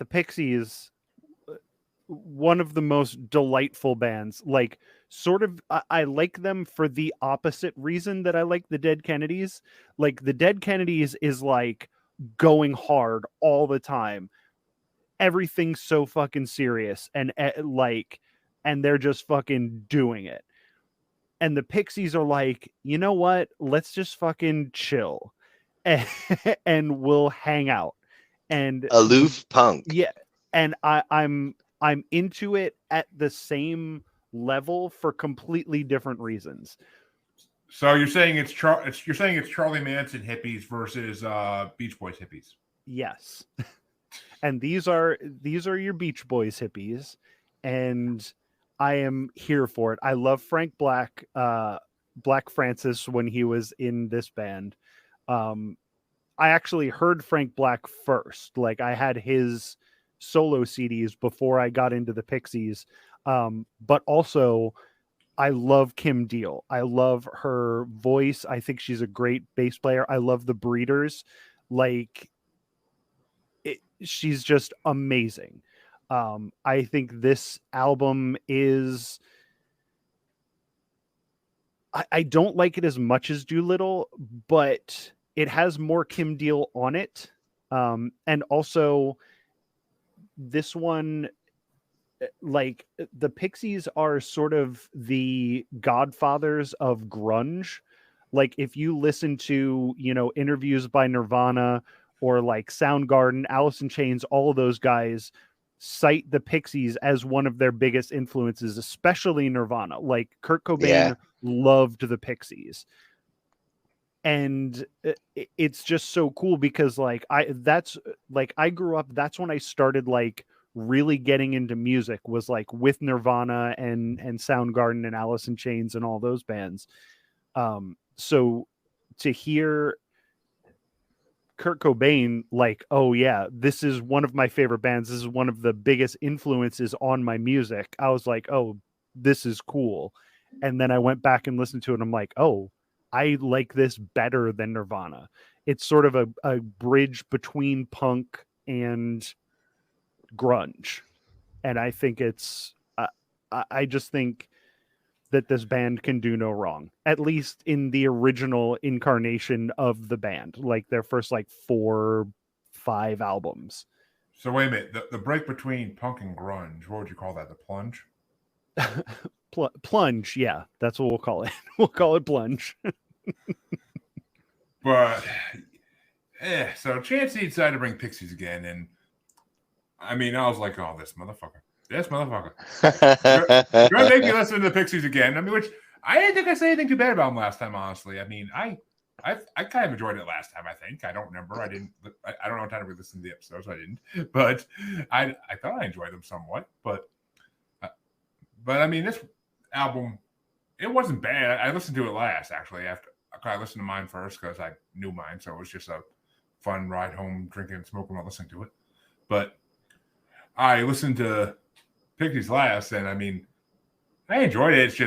Pixies, one of the most delightful bands. Like, sort of, I like them for the opposite reason that I like the Dead Kennedys. Like, the Dead Kennedys is like going hard all the time. Everything's so fucking serious and they're just fucking doing it. And the Pixies are like, you know what? Let's just fucking chill and we'll hang out. And aloof punk. Yeah. And I'm into it at the same level for completely different reasons. So you're saying it's Charlie Manson hippies versus Beach Boys hippies. Yes. And these are your Beach Boys hippies, and I am here for it. I love Frank Black, Black Francis when he was in this band. I actually heard Frank Black first. Like, I had his solo CDs before I got into the Pixies. But also, I love Kim Deal. I love her voice. I think she's a great bass player. I love the Breeders. Like, she's just amazing. I think this album is... I don't like it as much as Doolittle, but it has more Kim Deal on it. And also, this one, like, the Pixies are sort of the godfathers of grunge. Like if you listen to, interviews by Nirvana or like Soundgarden, Alice in Chains, all of those guys cite the Pixies as one of their biggest influences, especially Nirvana. Like Kurt Cobain loved the Pixies. And it's just so cool because I grew up, that's when I started like really getting into music, was like with Nirvana and Soundgarden and Alice in Chains and all those bands. So to hear Kurt Cobain like, oh yeah, this is one of my favorite bands, this is one of the biggest influences on my music, I was like, oh, this is cool. And then I went back and listened to it and I'm like, oh, I like this better than Nirvana. It's sort of a bridge between punk and grunge. And I think I just think that this band can do no wrong, at least in the original incarnation of the band, like their first 4-5 albums. So wait a minute, the break between punk and grunge, what would you call that? The plunge? Plunge, yeah, that's what we'll call it. We'll call it plunge. But so Chancey decided to bring Pixies again, and I mean, I was like, oh, this motherfucker. You're gonna make me listen to the Pixies again. I mean, which I didn't think I said anything too bad about them last time, honestly. I mean, I kind of enjoyed it last time, I think. I don't remember. I don't know what time to listen to the episodes, so I didn't. But I thought I enjoyed them somewhat. But I mean, this album, it wasn't bad. I listened to it last, actually. After I listened to mine first because I knew mine, so it was just a fun ride home, drinking and smoking while listening to it. But I listened to Pixies last, and I mean, I enjoyed it.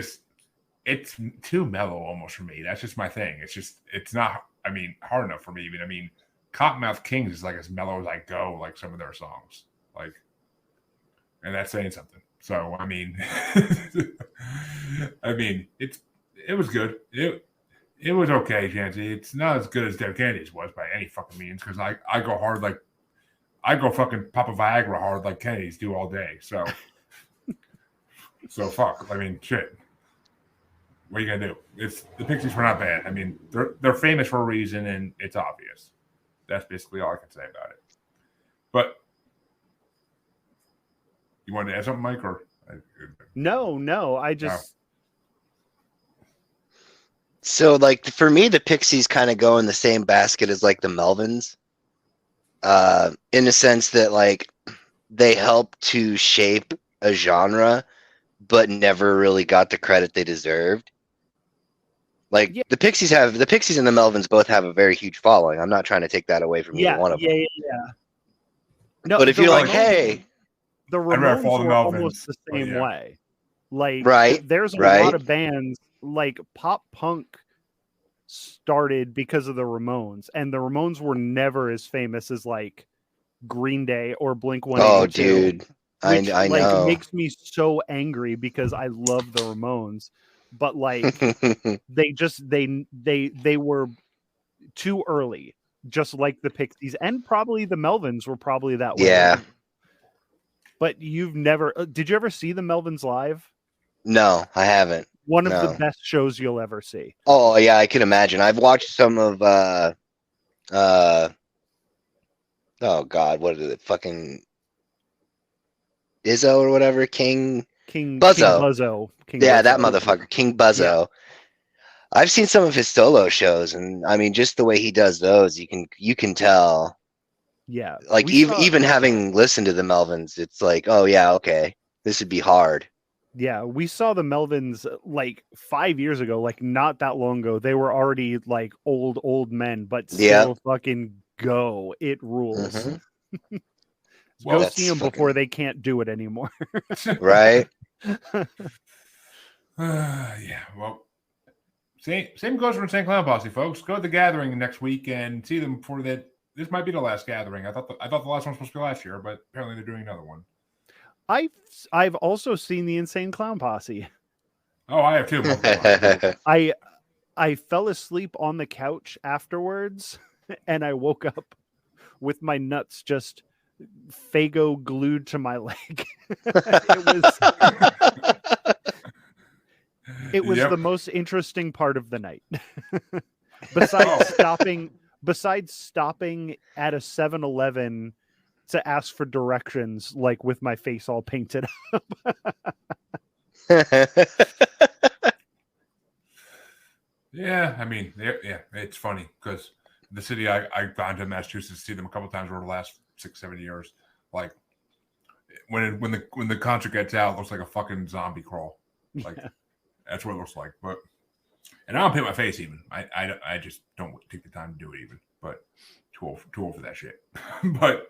It's too mellow almost for me. That's just my thing. It's not, I mean, hard enough for me even. I mean, Cottonmouth Kings is like as mellow as I go, like some of their songs. Like, and that's saying something. So, I mean, it was good. It was okay, Chancey. It's not as good as Dead Kennedys was by any fucking means, because I go hard like, I go fucking Papa Viagra hard like Kennedys do all day. So, fuck. I mean, shit. What are you gonna do? The Pixies were not bad. I mean, they're famous for a reason, and it's obvious. That's basically all I can say about it. But you wanted to add something, Mike, or no? I just. So, like, for me, the Pixies kind of go in the same basket as like the Melvins, in the sense that like they helped to shape a genre, but never really got the credit they deserved. Like the Pixies and the Melvins both have a very huge following. I'm not trying to take that away from either one of them. Yeah. No, but if you're like, hey, the Ramones were almost the same way. Like, there's a lot of bands like pop punk started because of the Ramones, and the Ramones were never as famous as like Green Day or Blink-182. Oh, dude, I know. It makes me so angry because I love the Ramones, but like they were too early, just like the Pixies, and probably the Melvins were probably that way. Yeah. But you've never did you ever see the Melvins live? No, I haven't. One of the best shows you'll ever see. Oh yeah, I can imagine. I've watched some of oh god, what is it? Fucking Izzo or whatever, King Buzzo. That motherfucker, King Buzzo. Yeah. I've seen some of his solo shows, and I mean, just the way he does those, you can tell. Yeah, like even having listened to the Melvins, it's like, oh yeah, okay, this would be hard. Yeah, we saw the Melvins like 5 years ago, like not that long ago. They were already like old men, but still fucking go. It rules. Mm-hmm. Go see them before they can't do it anymore. Right? Yeah, well, same goes for Insane Clown Posse, folks. Go to the gathering next week and see them before that. This might be the last gathering. I thought the last one was supposed to be last year, but apparently they're doing another one. I've also seen the Insane Clown Posse. Oh, I have too. I fell asleep on the couch afterwards, and I woke up with my nuts just Faygo glued to my leg. It was It was Yep. the most interesting part of the night. Oh. Besides stopping at a 7-Eleven to ask for directions, like with my face all painted. Yeah, I mean, yeah, it's funny because the city I've gone to Massachusetts to see them a couple times over the last 6-7 years. Like when the concert gets out, it looks like a fucking zombie crawl. Like that's what it looks like. But and I don't paint my face even. I just don't take the time to do it even. But too old for that shit. But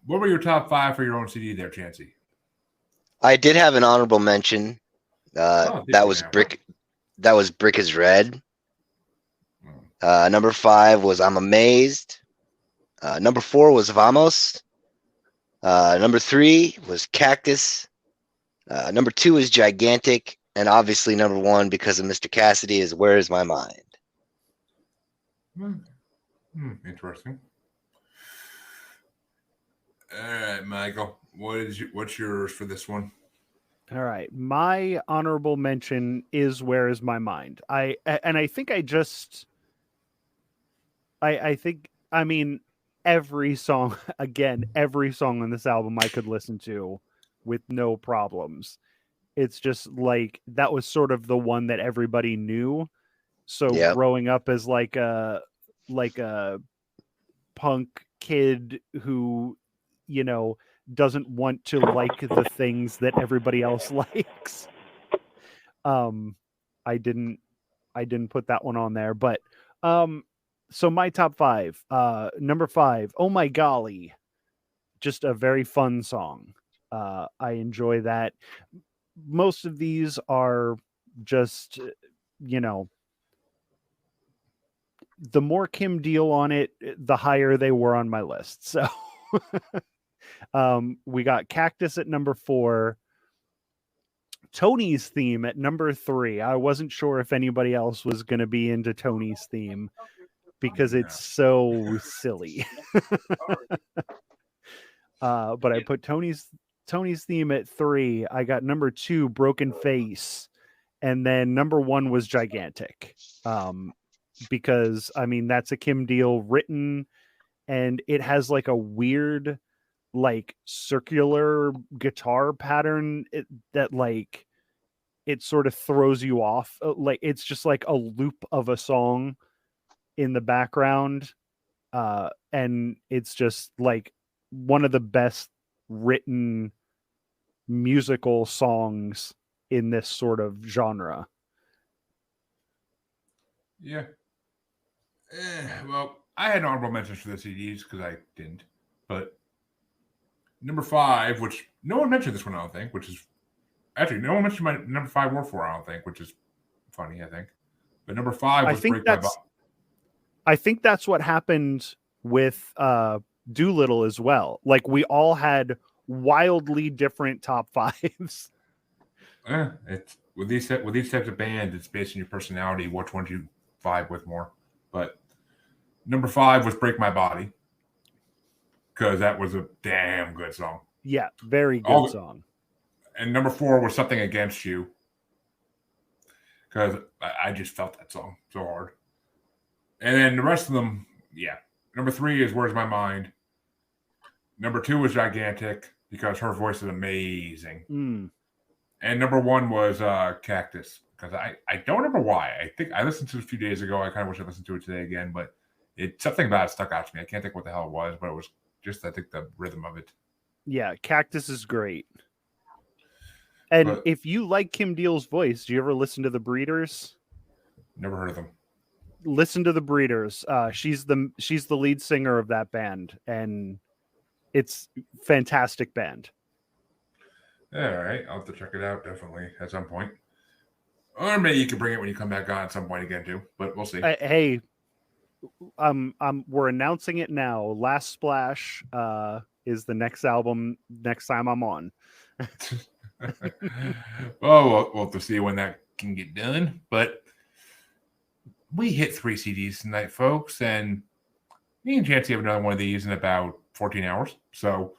what were your top 5 for your own CD there, Chancey? I did have an honorable mention. That was Brick. That was Brick is Red. Number 5 was I'm Amazed. Number 4 was Vamos. Number 3 was Cactus. Number 2 is Gigantic. And obviously number 1, because of Mr. Cassidy, is Where Is My Mind? Interesting. All right, Michael. What's yours for this one? All right. My honorable mention is Where Is My Mind? I think every song on this album I could listen to with no problems. It's just like that was sort of the one that everybody knew. So growing up as like a punk kid who, doesn't want to like the things that everybody else likes. I didn't put that one on there, but so my top 5, number 5, Oh My Golly, just a very fun song. I enjoy that. Most of these are just, the more Kim Deal on it, the higher they were on my list. So we got Cactus at number 4, Tony's Theme at number 3. I wasn't sure if anybody else was going to be into Tony's Theme because it's so silly. But I put Tony's Theme at 3. I got number 2, Broken Face. And then number 1 was Gigantic. Because, that's a Kim Deal written, and it has like a weird, like circular guitar pattern that like it sort of throws you off. Like it's just like a loop of a song in the background. And it's just like one of the best written musical songs in this sort of genre. Yeah. Well, I had honorable mentions for the CDs because I didn't. But number 5, which no one mentioned this one, I don't think, which is actually no one mentioned my number 5 or 4, I don't think, which is funny, I think. But number 5 was Break My Body. I think that's what happened with Doolittle as well. Like we all had wildly different top 5s. It's with these types of bands, it's based on your personality, which ones you vibe with more. But number 5 was Break My Body, because that was a damn good song. Yeah, very good song. And number 4 was Something Against You, because I just felt that song so hard. And then the rest of them, yeah. Number 3 is Where's My Mind. Number 2 is Gigantic, because her voice is amazing. And number 1 was Cactus, because I don't remember why. I think I listened to it a few days ago. I kind of wish I listened to it today again, but something about it stuck out to me. I can't think what the hell it was, but it was just, I think, the rhythm of it. Yeah, Cactus is great. And if you like Kim Deal's voice, do you ever listen to The Breeders? Never heard of them. Listen to The Breeders. She's the lead singer of that band, and it's fantastic band. All right, I'll have to check it out definitely at some point. Or maybe you can bring it when you come back on at some point again too, but we'll see. Hey, we're announcing it now. Last Splash is the next album next time I'm on. Well, we'll have to see when that can get done. But we hit 3 CDs tonight, folks, and me and Chancey have another one of these in about 14 hours. So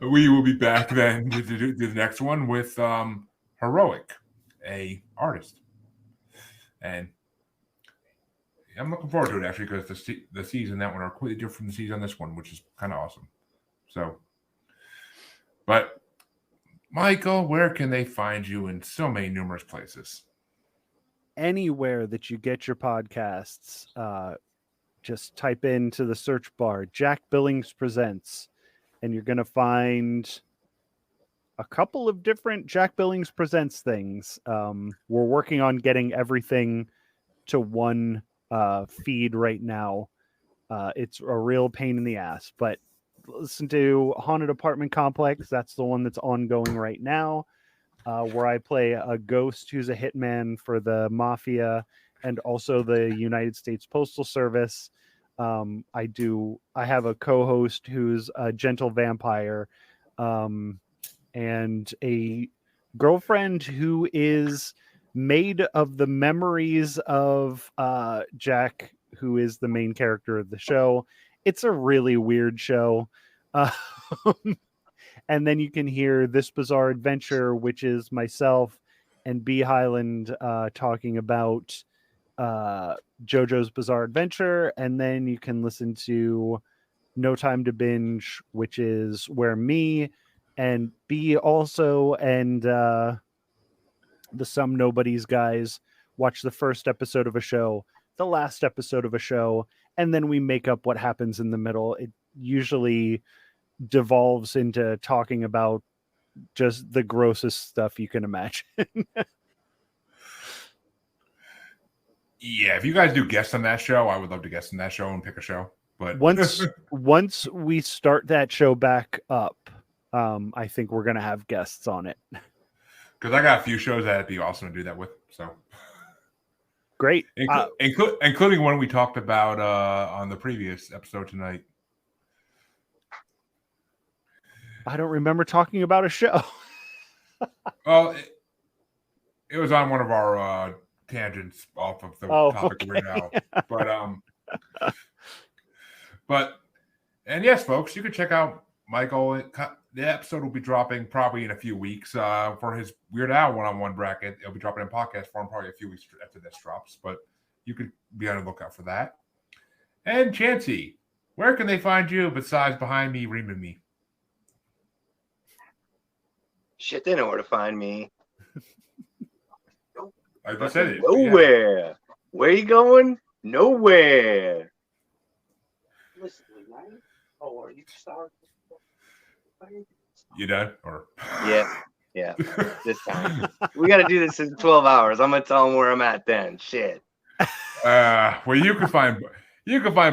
We will be back then to do the next one with Heroic, a artist. And I'm looking forward to it, actually, because the season that one are completely different from the season on this one, which is kind of awesome. So, but Michael, where can they find you in so many numerous places? Anywhere that you get your podcasts, just type into the search bar Jack Billings Presents, and you're going to find a couple of different Jack Billings Presents things. We're working on getting everything to one feed right now. It's a real pain in the ass, but listen to Haunted Apartment Complex. That's the one that's ongoing right now, where I play a ghost who's a hitman for the mafia and also the United States Postal Service. I have a co-host who's a gentle vampire, and a girlfriend who is made of the memories of Jack, who is the main character of the show. It's a really weird show. And then you can hear This Bizarre Adventure, which is myself and B. Highland talking about JoJo's Bizarre Adventure. And then you can listen to No Time to Binge, which is where me and B also and the Some Nobodies guys watch the first episode of a show, the last episode of a show, and then we make up what happens in the middle. It usually devolves into talking about just the grossest stuff you can imagine. Yeah, if you guys do guests on that show, I would love to guest on that show and pick a show. But once we start that show back up, I think we're gonna have guests on it. Because I got a few shows that'd be awesome to do that with. So great, including one we talked about on the previous episode tonight. I don't remember talking about a show. Well, it was on one of our tangents off of the topic right now. But and yes, folks, you can check out Michael. The episode will be dropping probably in a few weeks for his Weird Al one-on-one bracket. It'll be dropping in podcast form probably a few weeks after this drops, but you could be on the lookout for that. And Chancey, where can they find you besides behind me, reaming me? Shit, they know where to find me. I just said it. Nowhere. Yeah. Where you going? Nowhere. Listen, right? Oh, are you sorry? You done? Or Yeah. This time we got to do this in 12 hours. I'm gonna tell them where I'm at then. Shit. Well, you can find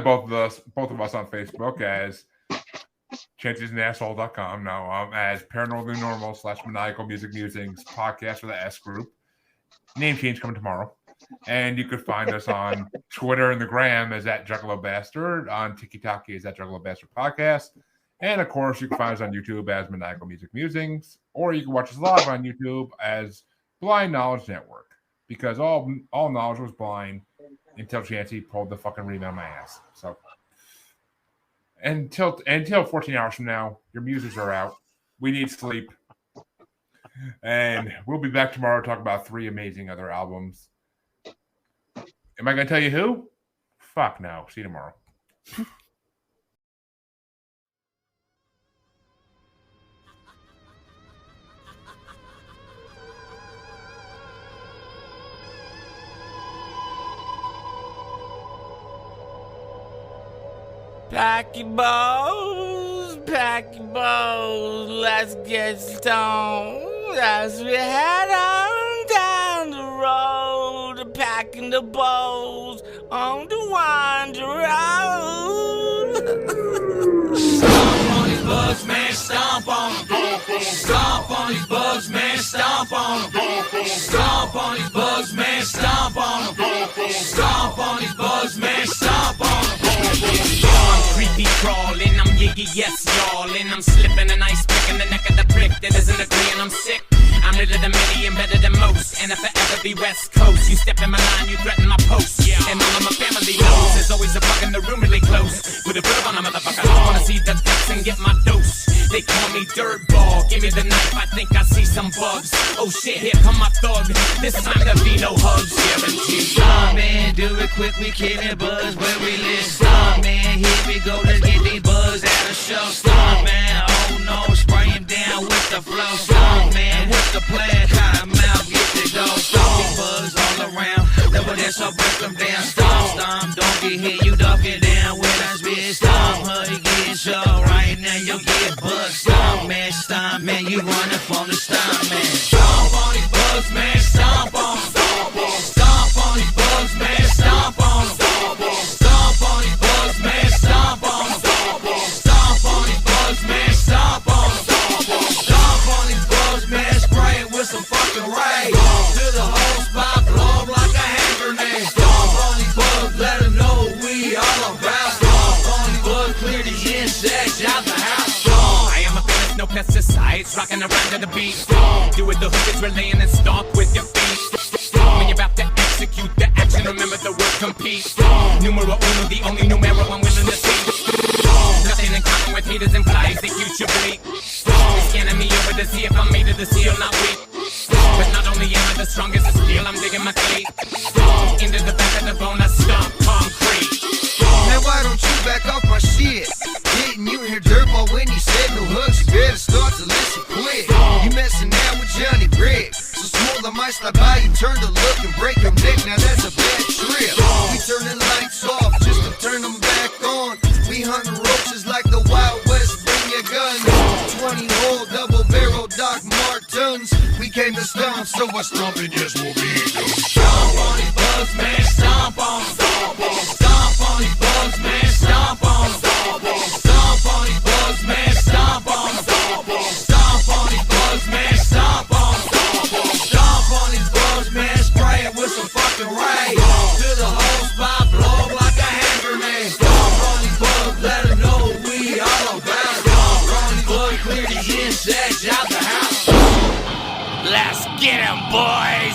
both of us on Facebook as chancey'snasshole.com. Now as Paranormally Normal / Maniacal Music Musings podcast for the S group. Name change coming tomorrow. And you could find us on Twitter and the Gram as @Juggalo Bastard, on TikTok as @Juggalo Bastard Podcast. And of course, you can find us on YouTube as Maniacal Music Musings, or you can watch us live on YouTube as Blind Knowledge Network, because all knowledge was blind until Chancey pulled the fucking ream out of my ass. So until 14 hours from now, your muses are out. We need sleep. And we'll be back tomorrow to talk about 3 amazing other albums. Am I going to tell you who? Fuck no. See you tomorrow. Pack your bows, let's get stoned as we head on down the road, packing the bows on the winding road. Stomp on these bugs, man, stomp on them. Stomp on these bugs, man, stomp on them. Stomp on these bugs, man, stomp on them. Stomp on these bugs, man, stomp on them. Creepy crawling, I'm Yiggy, yes y'all, and I'm slipping an ice pick in the neck of the prick that isn't agreeing I'm sick. I'm rid of the many and better than most, and I'll forever be West Coast. You step in my line, you threaten my post, and all of my family knows there's always a bug in the room really close. With a bullet on a motherfucker, I wanna see the guts and get my dose. They call me Dirtball. Give me the knife, I think I see some bugs. Oh shit, here come my thug. This time there'll be no hugs guaranteed. Star man, do it quick, we killing bugs where we live. Star man, here we go, let's get these bugs out of show. Star man, oh no, spray him down with the flow. Star man, with the plan, cotton mouth, get the dough. Star bugs all around, double that, so break them down. Stomp, don't get hit, you duck it down with us, bitch. Stomp, you get show, right now you get bugged. Stomp man, you running from the stomp man. Stomp on these bugs, man, stomp on them. Stomp on these bugs, man, stomp on them. Stomp on these bugs, man, stomp on them. Stomp on these bugs, man, stomp on them. Stomp on these bugs, man, spray it with some fucking rays. To the whole spot, blow 'em like a hand grenade. Stomp on these bugs, let 'em know what we all about. Stomp on these bugs, clear the insects out the house. I am a fearless, no pesticides, rocking around to the beat. Do it, the hook is relaying and stomp with your feet. When you're about to execute the action, remember the word compete. Numero uno, the only numero I'm willing to see. Nothing in common with haters and flies, they future bleak. They scanning me over to see if I'm made of the steel, not weak. But not only am I the strongest of steel, I'm digging my cleat. Into the back of the bone, I stomp concrete. Man, why don't you back off my shit? Didn't you hear Dirtball when he said no hugs? You better start to listen quick. You messing now with Johnny Brick. So smooth, I might stop by you, turn to look and break your neck. Now that's a bad trip. We turn the lights off just to turn them back on. We hunting roaches like the Wild West, bring your guns. 20-hole double barrel Doc Martens. We came to stomp, so what's stomping? Yes, we'll be done. Stomp on these bugs, man, stomp on them. Stomp on these bugs, man, stomp on them. Stomp on these bugs, man, stomp on them. Stomp on these bugs, man, stomp on them. Stomp on these bugs, man, spray it with some fucking rays. To the whole spot, blow 'em like a hand grenade. Stomp on these bugs, let 'em know what we all about. Stomp on these bugs, clear the insects out the house. Let's get 'em, boys!